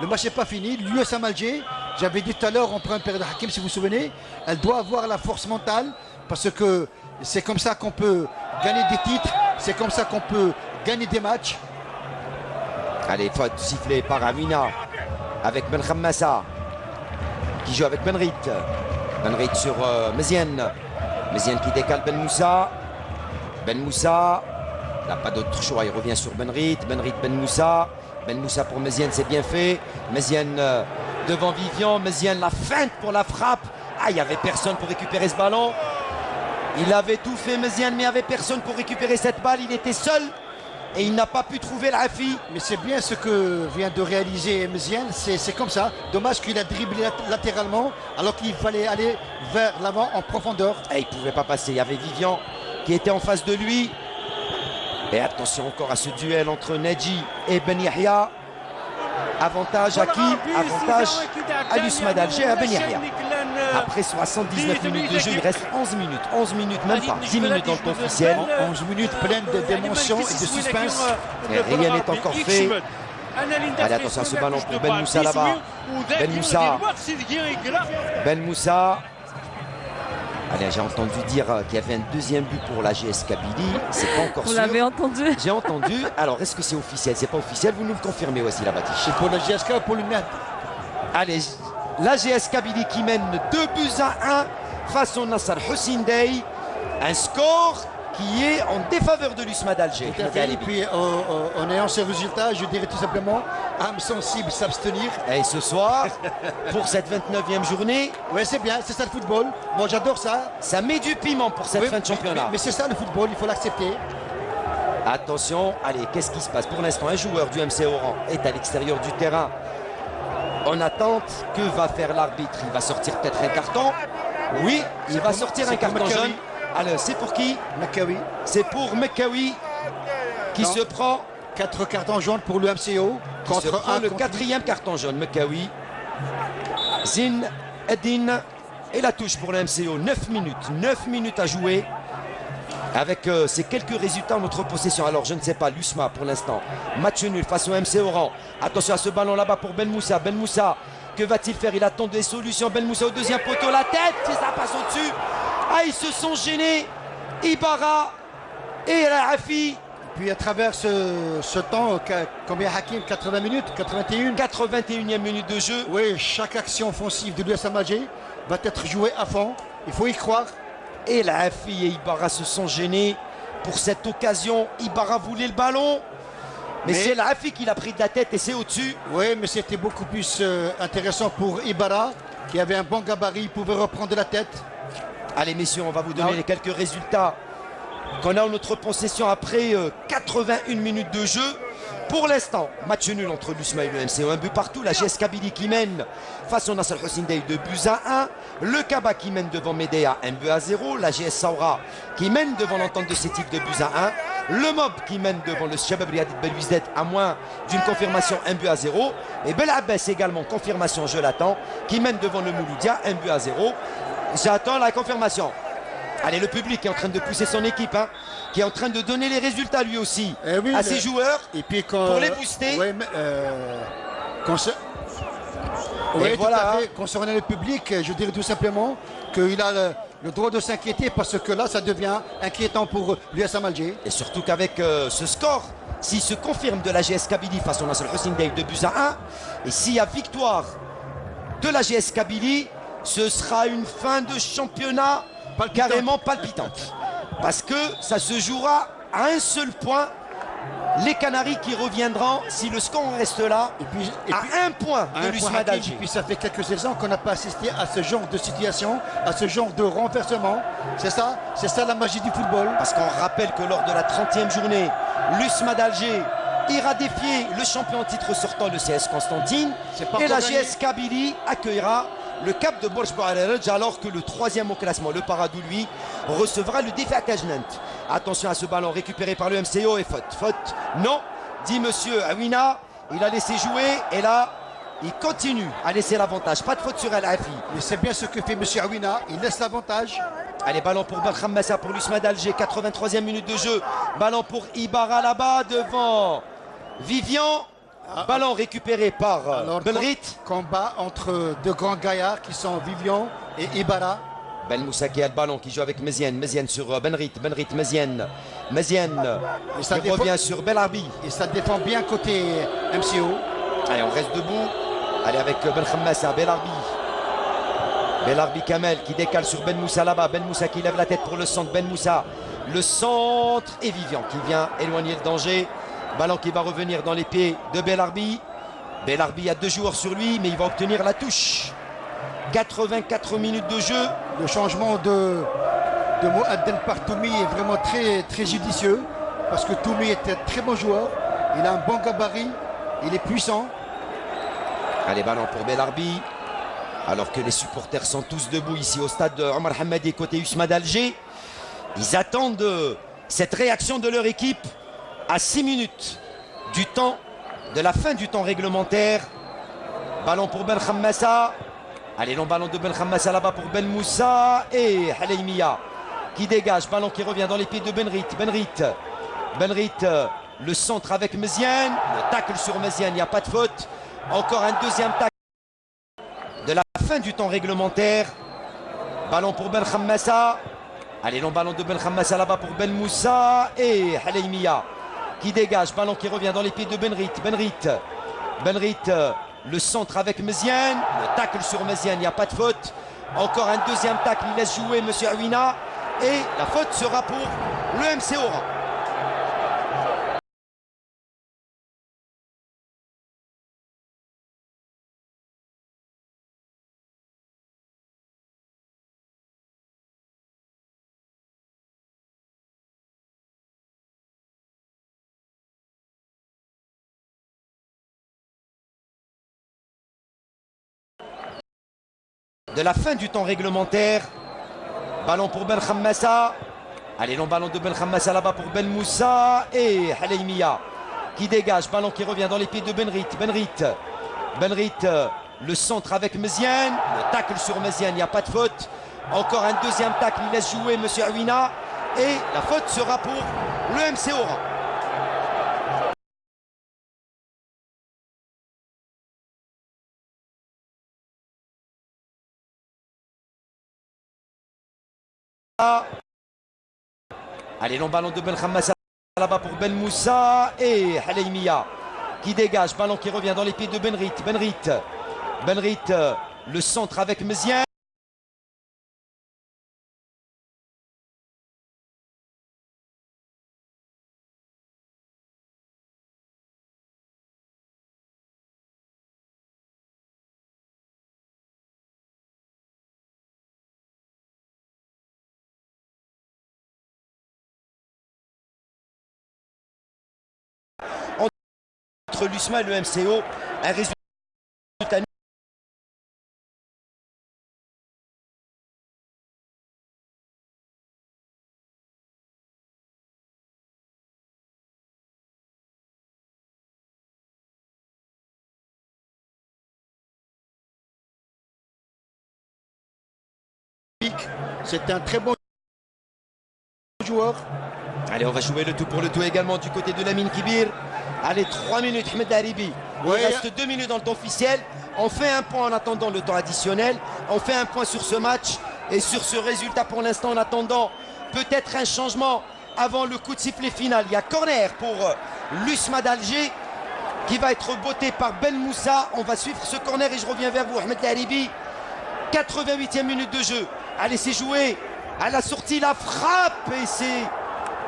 le match n'est pas fini. L'USM Alger, j'avais dit tout à l'heure en première période de Hakim, si vous vous souvenez, elle doit avoir la force mentale parce que c'est comme ça qu'on peut gagner des titres, c'est comme ça qu'on peut gagner des matchs. Allez, faute sifflée par Amina avec Ben Khammassa qui joue avec Benrit. Benrit sur Meziane. Meziane qui décale Ben Moussa. Ben Moussa n'a pas d'autre choix, il revient sur Benrit. Benrit, Ben Moussa. Ben Moussa pour Meziane, c'est bien fait. Meziane devant Vivian. Meziane la feinte pour la frappe. Ah, il n'y avait personne pour récupérer ce ballon. Il avait tout fait Meziane, mais il n'y avait personne pour récupérer cette balle. Il était seul et il n'a pas pu trouver l'Afi. Mais c'est bien ce que vient de réaliser Meziane, c'est comme ça. Dommage qu'il a dribblé latéralement alors qu'il fallait aller vers l'avant en profondeur. Et il ne pouvait pas passer. Il y avait Vivian qui était en face de lui. Et attention encore à ce duel entre Nedji et Ben Yahya. Avantage à qui? Avantage à l'USMA d'Alger, à Ben Yahya. Après 79 minutes de jeu, il reste 11 minutes. 11 minutes, même pas. 10 minutes dans le temps officiel. 11 minutes pleines d'émotions et de suspense. Et rien n'est encore fait. Allez, attention à ce ballon pour Ben Moussa là-bas. Ben Moussa. Ben Moussa. Allez, j'ai entendu dire qu'il y avait un deuxième but pour la GS Kabylie. C'est pas encore sûr. Vous l'avez entendu? J'ai entendu. Alors, est-ce que c'est officiel? C'est pas officiel. Vous nous le confirmez aussi, la Batiche. C'est pour la GSK ou pour le Med? Allez, la GS Kabylie qui mène 2-1 face au Nasser Hussein Dey. Un score qui est en défaveur de l'USMA d'Alger. Et puis, en ayant ce résultat, je dirais tout simplement, âme sensible, s'abstenir. Et ce soir, pour cette 29e journée, Oui, c'est bien, c'est ça le football. Moi, j'adore ça. ça met du piment pour cette Oui, fin de championnat. Mais c'est ça le football, il faut l'accepter. Attention, allez, qu'est-ce qui se passe? Pour l'instant, un joueur du MC Oran est à l'extérieur du terrain. En attente, que va faire l'arbitre? Il va sortir peut-être un carton. Oui, il va sortir un carton jaune. Alors, c'est pour qui? Mekawi. C'est pour Mekawi qui se prend 4 cartons jaunes pour le MCO. qui se prend le 4e carton jaune. Mekawi. Zin Eddin et la touche pour le MCO. 9 minutes. 9 minutes à jouer. Avec ces quelques résultats en notre possession. Alors je ne sais pas, l'USMA pour l'instant. Match nul face au MC Oran. Attention à ce ballon là-bas pour Ben Moussa. Ben Moussa, que va-t-il faire? Il attend des solutions. Ben Moussa au deuxième poteau. La tête, et ça passe au-dessus. Ah, ils se sont gênés. Ibarra et Rafi. Puis à travers ce temps, combien Hakim? 80 minutes? 81? 81e minute de jeu. Oui, chaque action offensive de l'USM Alger va être jouée à fond. Il faut y croire. Et Rafi et Ibarra se sont gênés pour cette occasion. Ibarra voulait le ballon. Mais c'est Rafi qui l'a pris de la tête et c'est au-dessus. Oui, mais c'était beaucoup plus intéressant pour Ibarra, qui avait un bon gabarit, il pouvait reprendre de la tête. Allez messieurs, on va vous donner les quelques résultats qu'on a en notre possession après 81 minutes de jeu. Pour l'instant, match nul entre l'USMA et le MCO. Un but partout. La GS Kabylie qui mène face au Nasser Hussein Dey 2-1. Le Kaba qui mène devant Médéa 1-0. La GS Saoura qui mène devant l'entente de Sétif 2-1. Le Mob qui mène devant le Shabab Riyadit Belouizdad à moins d'une confirmation 1-0. Et Bel Abbas également, confirmation, je l'attends, qui mène devant le Mouloudia 1-0. J'attends la confirmation. Allez, le public est en train de pousser son équipe, hein, qui est en train de donner les résultats lui aussi oui, à ses joueurs et puis quand, pour les booster. Oui, Et voilà. Concernant le public, je dirais tout simplement qu'il a le droit de s'inquiéter parce que là, ça devient inquiétant pour l'USM Alger. Et surtout qu'avec ce score, s'il se confirme de la GS Kabylie face au Nasser Hussein Dey 2-1, et s'il y a victoire de la GS Kabylie, ce sera une fin de championnat carrément palpitante. Parce que ça se jouera à un seul point. Les Canaries qui reviendront, si le score reste là, à un point de l'USMA d'Alger. Et puis ça fait quelques saisons qu'on n'a pas assisté à ce genre de situation, à ce genre de renversement. C'est ça la magie du football. Parce qu'on rappelle que lors de la 30e journée, l'USMA d'Alger ira défier le champion en titre sortant, le CS Constantine. Et la GS Kabylie accueillera le cap de Borj Bouareraj, alors que le troisième au classement, le Paradou, lui, recevra le défi à Tajnant. Attention à ce ballon récupéré par le MCO et faute. Faute, non, dit monsieur Awina. Il a laissé jouer et là, il continue à laisser l'avantage. Pas de faute sur El Afi. Mais c'est bien ce que fait monsieur Awina. Il laisse l'avantage. Allez, ballon pour Ben Khammassa pour l'USMA d'Alger. 83e minute de jeu. Ballon pour Ibarra là-bas devant Vivian. Ballon récupéré par Benrit. Combat entre deux grands gaillards qui sont Vivian et Ibarra. Ben Moussa qui a le ballon, qui joue avec Meziane. Meziane sur Benrit. Benrit, Meziane. Meziane qui revient sur Belarbi. Et ça défend bien côté MCO. Allez, on reste debout. Allez, avec Ben Khammassa, Belarbi. Belarbi Kamel qui décale sur Ben Moussa là-bas. Ben Moussa qui lève la tête pour le centre. Ben Moussa, le centre. Et Vivian qui vient éloigner le danger. Ballon qui va revenir dans les pieds de Belarbi. Belarbi a 2 joueurs sur lui, mais il va obtenir la touche. 84 minutes de jeu. Le changement de Mohaddel par Toumi est vraiment très judicieux. Parce que Toumi est un très bon joueur. Il a un bon gabarit. Il est puissant. Allez, ballon pour Belarbi. Alors que les supporters sont tous debout ici au stade de Omar Hamadi côté USMA d'Alger. Ils attendent cette réaction de leur équipe à 6 minutes du temps, de la fin du temps réglementaire. Ballon pour Ben Khammassa. Allez, long ballon de Ben Khammassa là-bas pour Ben Moussa et Haleimia qui dégage. Ballon qui revient dans les pieds de Benrit. Benrit, le centre avec Meziane. Le tacle sur Meziane, il n'y a pas de faute. Encore un deuxième tacle de la fin du temps réglementaire. Ballon pour Ben Khammassa. Allez, long ballon de Ben Khammassa là-bas pour Ben Moussa et Haleimia qui dégage. Ballon qui revient dans les pieds de Benrit. Benrit, le centre avec Meziane. Le tacle sur Meziane, il n'y a pas de faute. Encore un deuxième tacle, il laisse jouer monsieur Awina. Et la faute sera pour le MC Oran. De la fin du temps réglementaire. Ballon pour Ben Khammassa. Allez, long ballon de Ben Khammassa là-bas pour Ben Moussa et Haleimia qui dégage. Ballon qui revient dans les pieds de Benrit. Le centre avec Meziane. Le tacle sur Meziane, il n'y a pas de faute. Encore un deuxième tacle, il laisse jouer monsieur Awina. Et la faute sera pour le MC Oran. Allez, long ballon de Ben Khammassa là-bas pour Ben Moussa et Haleimia qui dégage. Ballon qui revient dans les pieds de Benrit. Le centre avec Meziane. Entre l'USMA et le MCO, un résultat c'est un très bon joueur. Allez, on va jouer le tout pour le tout également du côté de Lamine Kibir. Allez, 3 minutes, Ahmed Haribi. Il reste 2 minutes dans le temps officiel. On fait un point en attendant le temps additionnel. On fait un point sur ce match et sur ce résultat pour l'instant en attendant peut-être un changement avant le coup de sifflet final. Il y a corner pour l'USMA d'Alger qui va être botté par Ben Moussa. On va suivre ce corner et je reviens vers vous, Ahmed Haribi. 88e minute de jeu. Allez, c'est joué. À la sortie, la frappe et c'est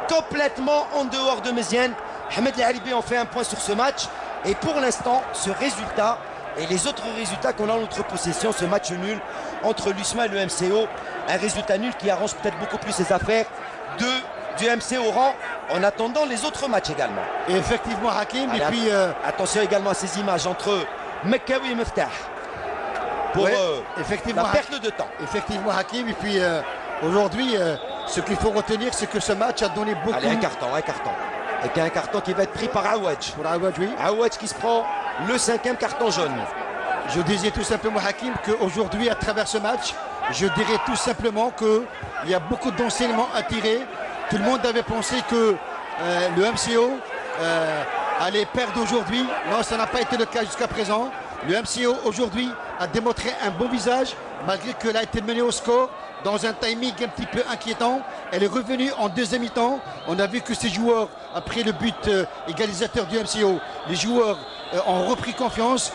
complètement en dehors de Meziane. Ahmed Haribi en fait un point sur ce match. Et pour l'instant, ce résultat et les autres résultats qu'on a en notre possession, ce match nul entre l'USMA et le MCO, un résultat nul qui arrange peut-être beaucoup plus ses affaires du MC Oran en attendant les autres matchs également. Et effectivement, Hakim. Allez, et puis attention également à ces images entre Mekkaoui et Meftah. pour effectivement, la perte de temps. Effectivement, Hakim. Et puis aujourd'hui, ce qu'il faut retenir, c'est que ce match a donné beaucoup. Allez, un carton. Et un carton qui va être pris par Aouadj. Pour Aouadj, oui. Aouadj qui se prend le 5e carton jaune. Je disais tout simplement, Hakim, qu'aujourd'hui, à travers ce match, je dirais tout simplement qu'il y a beaucoup d'enseignements à tirer. Tout le monde avait pensé que le MCO allait perdre aujourd'hui. Non, ça n'a pas été le cas jusqu'à présent. Le MCO aujourd'hui a démontré un bon visage, malgré qu'elle a été menée au score dans un timing un petit peu inquiétant. Elle est revenue en deuxième mi-temps. On a vu que ces joueurs, après le but égalisateur du MCO, les joueurs ont repris confiance,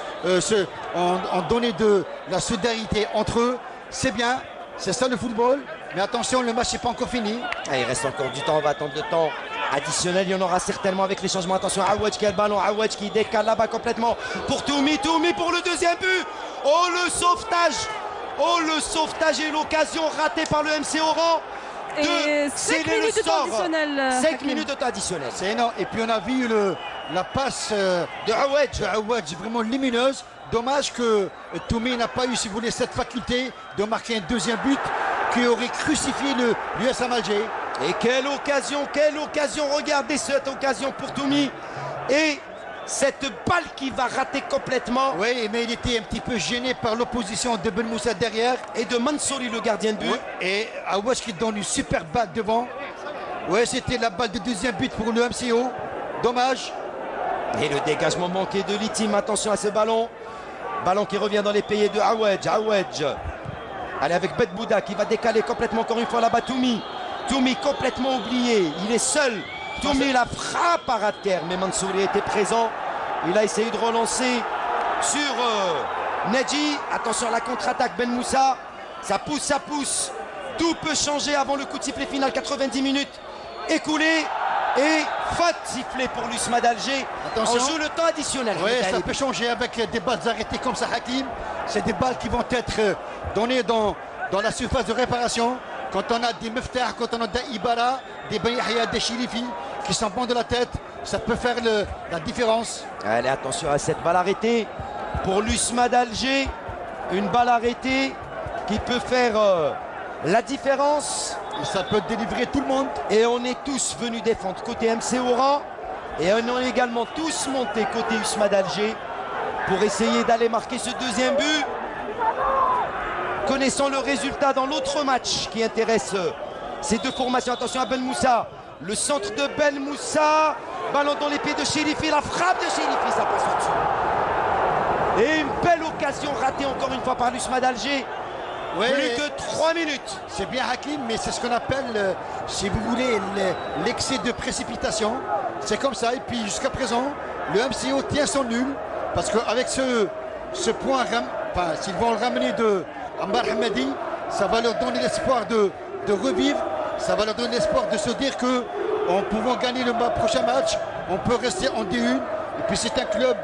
ont donné de la solidarité entre eux. C'est bien, c'est ça le football. Mais attention, le match n'est pas encore fini. Il reste encore du temps, on va attendre le temps additionnel. Il y en aura certainement avec les changements. Attention, Aouadj qui a le ballon, Aouadj qui décale là-bas complètement pour Toumi pour le deuxième but. Oh le sauvetage et l'occasion ratée par le MC Oran. Et 5 minutes de temps additionnel. 5 minutes de temps additionnel. C'est énorme. Et puis on a vu la passe de Aouadj vraiment lumineuse. Dommage que Toumi n'a pas eu, si vous voulez, cette faculté de marquer un deuxième but qui aurait crucifié l'USM Alger. Et quelle occasion, regardez cette occasion pour Toumi. Et cette balle qui va rater complètement. Oui, mais il était un petit peu gêné par l'opposition de Ben Moussa derrière. Et de Mansouri, le gardien de but. Ouais, et Aouadj qui donne une super balle devant. Oui, c'était la balle de deuxième but pour le MCO. Dommage. Et le dégagement manqué de l'Itim. Attention à ce ballon. Ballon qui revient dans les pays de Aouadj. Allez, avec Bet Bouda qui va décaler complètement encore une fois là-bas. Toumi complètement oublié. Il est seul. Toumi la frappe à ras de terre. Mais Mansouri était présent. Il a essayé de relancer sur Nedji. Attention à la contre-attaque. Ben Moussa. Ça pousse. Tout peut changer avant le coup de sifflet final. 90 minutes écoulées. Et faute sifflée pour l'USMA d'Alger. On joue le temps additionnel. Oui, ça peut changer avec des balles arrêtées comme ça, Hakim. C'est des balles qui vont être données dans la surface de réparation. Quand on a des Meftah, quand on a des Ibarra, des Ben Yahya, des Chirifi qui s'en prennent de la tête, ça peut faire la différence. Allez, attention à cette balle arrêtée pour l'USMA d'Alger. Une balle arrêtée qui peut faire la différence. Et ça peut délivrer tout le monde. Et on est tous venus défendre côté MC Oran. Et on est également tous montés côté USMA d'Alger pour essayer d'aller marquer ce deuxième but. Connaissant le résultat dans l'autre match qui intéresse ces deux formations. Attention à Ben Moussa. Le centre de Ben Moussa. Ballon dans les pieds de Chérifi. La frappe de Chérifi, ça passe au-dessus. Et une belle occasion ratée encore une fois par l'USMA d'Alger. Oui, plus que 3 minutes. C'est bien Hakim, mais c'est ce qu'on appelle, si vous voulez, l'excès de précipitation. C'est comme ça. Et puis jusqu'à présent, le MCO tient son nul. Parce qu'avec ce point, s'ils vont le ramener de Ammar Hamadi, ça va leur donner l'espoir de revivre. Ça va leur donner l'espoir de se dire qu'en pouvant gagner le prochain match, on peut rester en D1. Et puis c'est un club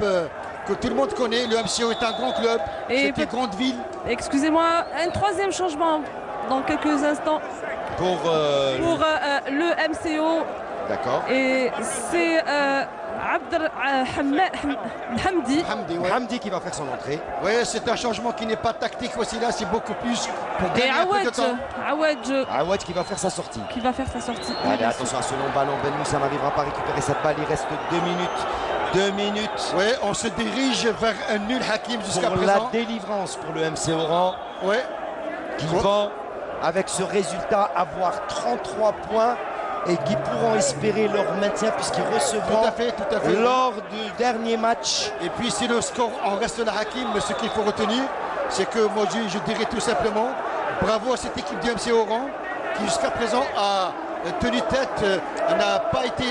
que tout le monde connaît. Le MCO est un grand club. C'est une grande ville. Excusez-moi, un troisième changement dans quelques instants pour le MCO. D'accord. Et c'est Hamdi qui va faire son entrée. Oui, c'est un changement qui n'est pas tactique aussi là, c'est beaucoup plus pour gagner un peu de temps. Aouadj qui va faire sa sortie. Allez, attention à ce long ballon. Ben Moussa n'arrivera pas à récupérer cette balle. Il reste 2 minutes. 2 minutes. Oui, on se dirige vers un nul Hakim jusqu'à présent. Pour la délivrance pour le MC Oran. Oui. Qui vont, avec ce résultat, avoir 33 points. Et qui pourront espérer leur maintien puisqu'ils recevront tout à fait. Lors du dernier match. Et puis si le score en reste là Hakim, ce qu'il faut retenir, c'est que moi je dirais tout simplement bravo à cette équipe du MC Oran qui jusqu'à présent a tenu tête. Elle n'a pas été,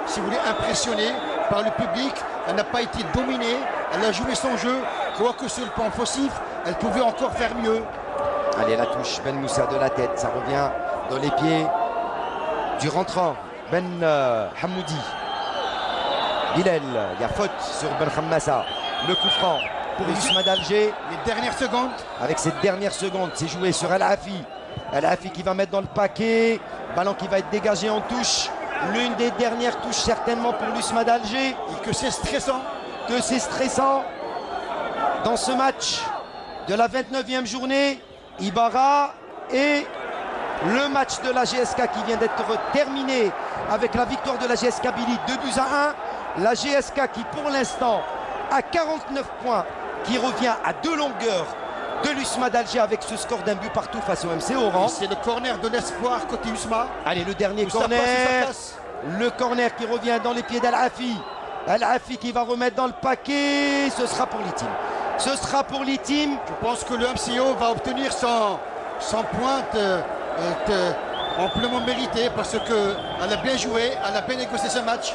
si vous voulez, impressionnée par le public. Elle n'a pas été dominée. Elle a joué son jeu. Quoique sur le plan offensif, elle pouvait encore faire mieux. Allez, la touche, Ben Moussa de la tête. Ça revient dans les pieds du rentrant, Ben Hamoudi. Bilal, il y a faute sur Ben Hammassa. Le coup franc pour l'USMA d'Alger. Les dernières secondes. Avec cette dernière seconde, c'est joué sur El Hafi. El Hafi qui va mettre dans le paquet. Ballon qui va être dégagé en touche. L'une des dernières touches certainement pour l'USMA d'Alger. Et que c'est stressant. Dans ce match. de la 29e journée. Ibarra et le match de la GSK qui vient d'être terminé avec la victoire de la GS Kabylie 2-1. La GSK qui pour l'instant a 49 points, qui revient à 2 longueurs de l'USMA d'Alger avec ce score d'un but partout face au MC Oran. C'est le corner de l'espoir côté USMA. Allez, le dernier corner. Le corner qui revient dans les pieds d'Al-Afi. Al-Afi qui va remettre dans le paquet. Ce sera pour l'Itim. Ce sera pour l'Itim. Je pense que le MCO va obtenir son pointe amplement mérité parce qu'elle a bien joué, elle a bien négocié ce match.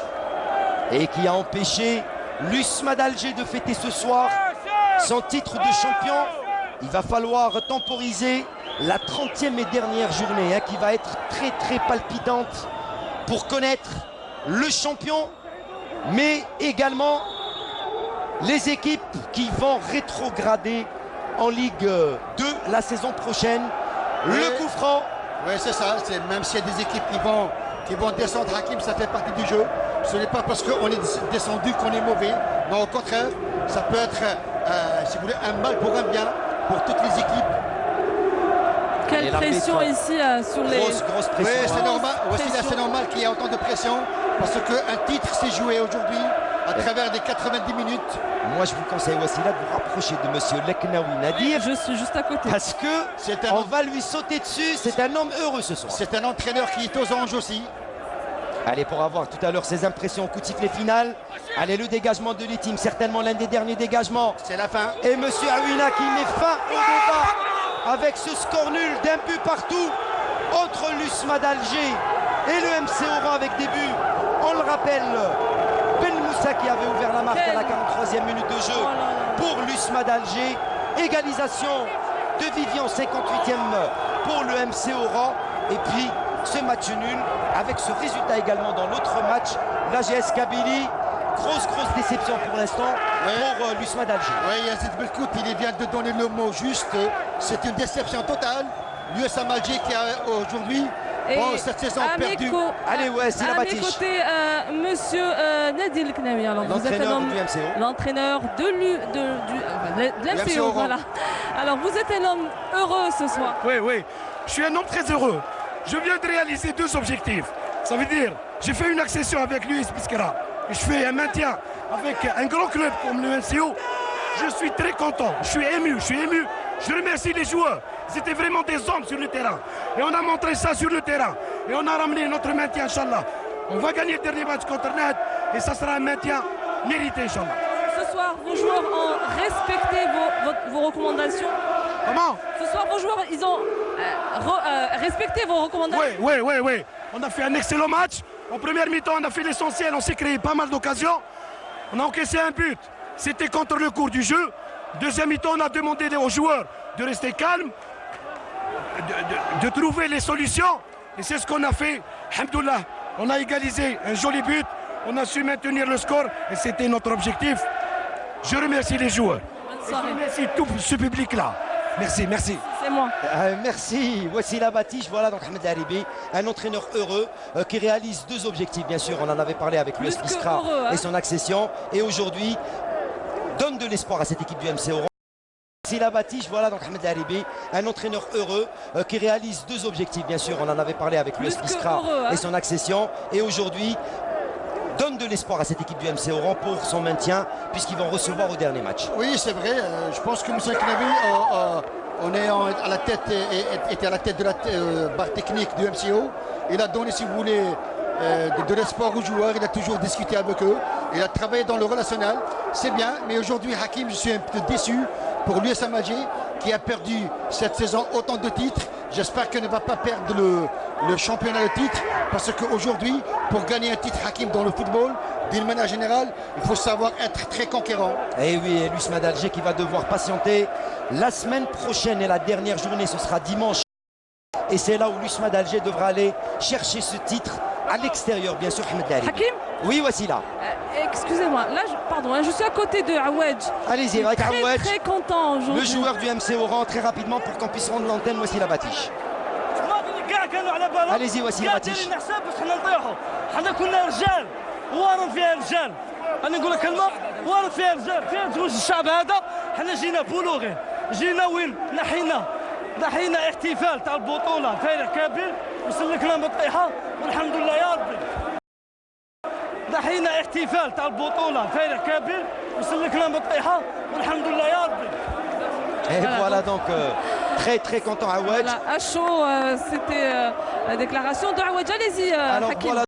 Et qui a empêché l'USMA d'Alger de fêter ce soir son titre de champion. Il va falloir temporiser la 30e et dernière journée qui va être très très palpitante pour connaître le champion, mais également les équipes qui vont rétrograder en Ligue 2 la saison prochaine. Oui. Le coup franc. Oui, c'est ça. Même s'il y a des équipes qui vont descendre, Hakim, ça fait partie du jeu. Ce n'est pas parce qu'on est descendu qu'on est mauvais. Non, au contraire, ça peut être, si vous voulez, un mal pour un bien pour toutes les équipes. Quelle pression ici sur les... Grosse pression. Oui, c'est normal. C'est normal qu'il y ait autant de pression parce qu'un titre s'est joué aujourd'hui à travers des 90 minutes. Moi, je vous conseille, Wassila, de vous rapprocher de monsieur Leknaoui Nadir. Je suis juste à côté. Parce que on va lui sauter dessus. C'est un homme heureux ce soir. C'est un entraîneur qui est aux anges aussi. Allez, pour avoir tout à l'heure ses impressions au coup de sifflet final. Allez, le dégagement de l'Itim, certainement l'un des derniers dégagements. C'est la fin. Et monsieur Aouina qui met fin au débat avec ce score nul d'un but partout entre l'USMA d'Alger et le MC Oran avec des buts. On le rappelle, Ben Moussa qui avait ouvert la marque à la 43e minute de jeu pour l'USMA d'Alger. Égalisation de Vivian, 58e pour le MC Oran. Et puis ce match nul avec ce résultat également dans l'autre match, la GS Kabylie. Grosse déception pour l'instant pour l'USMA d'Alger. Oui, Yazid Belkout, il vient de donner le mot juste. C'est une déception totale. L'USMA Alger qui a aujourd'hui cette saison perdue. Allez, ouais, c'est la bâtiche. À mes côtés, monsieur Nadi Leknaoui. Alors, vous êtes l'entraîneur de l'MCO. Voilà. Alors, vous êtes un homme heureux ce soir. Oui. Je suis un homme très heureux. Je viens de réaliser 2 objectifs. Ça veut dire, j'ai fait une accession avec l'US Biskra. Je fais un maintien avec un grand club comme le MCO. Je suis très content, je suis ému. Je remercie les joueurs. C'était vraiment des hommes sur le terrain. Et on a montré ça sur le terrain. Et on a ramené notre maintien, Inch'Allah. On va gagner le dernier match contre Nad. Et ça sera un maintien mérité, Inch'Allah. Ce soir, vos joueurs ont respecté vos recommandations. Comment? Ce soir, vos joueurs, ils ont respecté vos recommandations. Oui. On a fait un excellent match. En première mi-temps, on a fait l'essentiel. On s'est créé pas mal d'occasions. On a encaissé un but. C'était contre le cours du jeu. Deuxième mi-temps, on a demandé aux joueurs de rester calmes, de trouver les solutions. Et c'est ce qu'on a fait. Alhamdoulilah, on a égalisé un joli but. On a su maintenir le score. Et c'était notre objectif. Je remercie les joueurs. Je remercie tout ce public-là. Merci. C'est moi. Merci. Voici la bâtiche. Voilà donc Ahmed Haribi, un entraîneur heureux qui réalise 2 objectifs, bien sûr. On en avait parlé avec l'US Biskra et son accession. Et aujourd'hui, donne de l'espoir à cette équipe du MC Oran. Voici la bâtiche. Voilà donc Ahmed Haribi, un entraîneur heureux qui réalise 2 objectifs, bien sûr. On en avait parlé avec l'US Biskra et son accession. Et aujourd'hui, donne de l'espoir à cette équipe du MC Oran pour son maintien, puisqu'ils vont recevoir au dernier match. Oui, c'est vrai. Je pense que M. Knavi était à la tête de la barre technique du MCO. Il a donné, si vous voulez, de l'espoir aux joueurs. Il a toujours discuté avec eux. Il a travaillé dans le relationnel. C'est bien. Mais aujourd'hui, Hakim, je suis un peu déçu pour l'USMA Alger qui a perdu cette saison autant de titres. J'espère qu'elle ne va pas perdre le championnat de titre parce qu'aujourd'hui, pour gagner un titre Hakim dans le football, d'une manière générale, il faut savoir être très conquérant. Et oui, l'USMA d'Alger qui va devoir patienter. La semaine prochaine et la dernière journée, ce sera dimanche. Et c'est là où l'USMA d'Alger devra aller chercher ce titre à l'extérieur, bien sûr. Hakim? Oui, Wassila. Excusez-moi, là, je suis à côté de Aouedj. Allez-y, avec Aouedj. Très content aujourd'hui. Le joueur du MC Oran, très rapidement pour qu'on puisse rendre l'antenne. Voici la bâtiche. Allez-y, voici la bâtiche. حنا كنا رجال وارد فيها رجال. انا نقول لك كلمه وارد فيها رجال فيها زوج الشعب هذا. حنا جينا بولوغين جينا وين نحينا احتفال تاع البطوله فارغ كابير وسلكنا بطيحه والحمد لله يا ربي. نحينا احتفال تاع البطوله فارغ كابير وسلكنا بطيحه والحمد لله يا ربي. Et voilà donc très content Aouedj. Voilà, à chaud, c'était la déclaration de Aouedj. Allez-y, Hakim.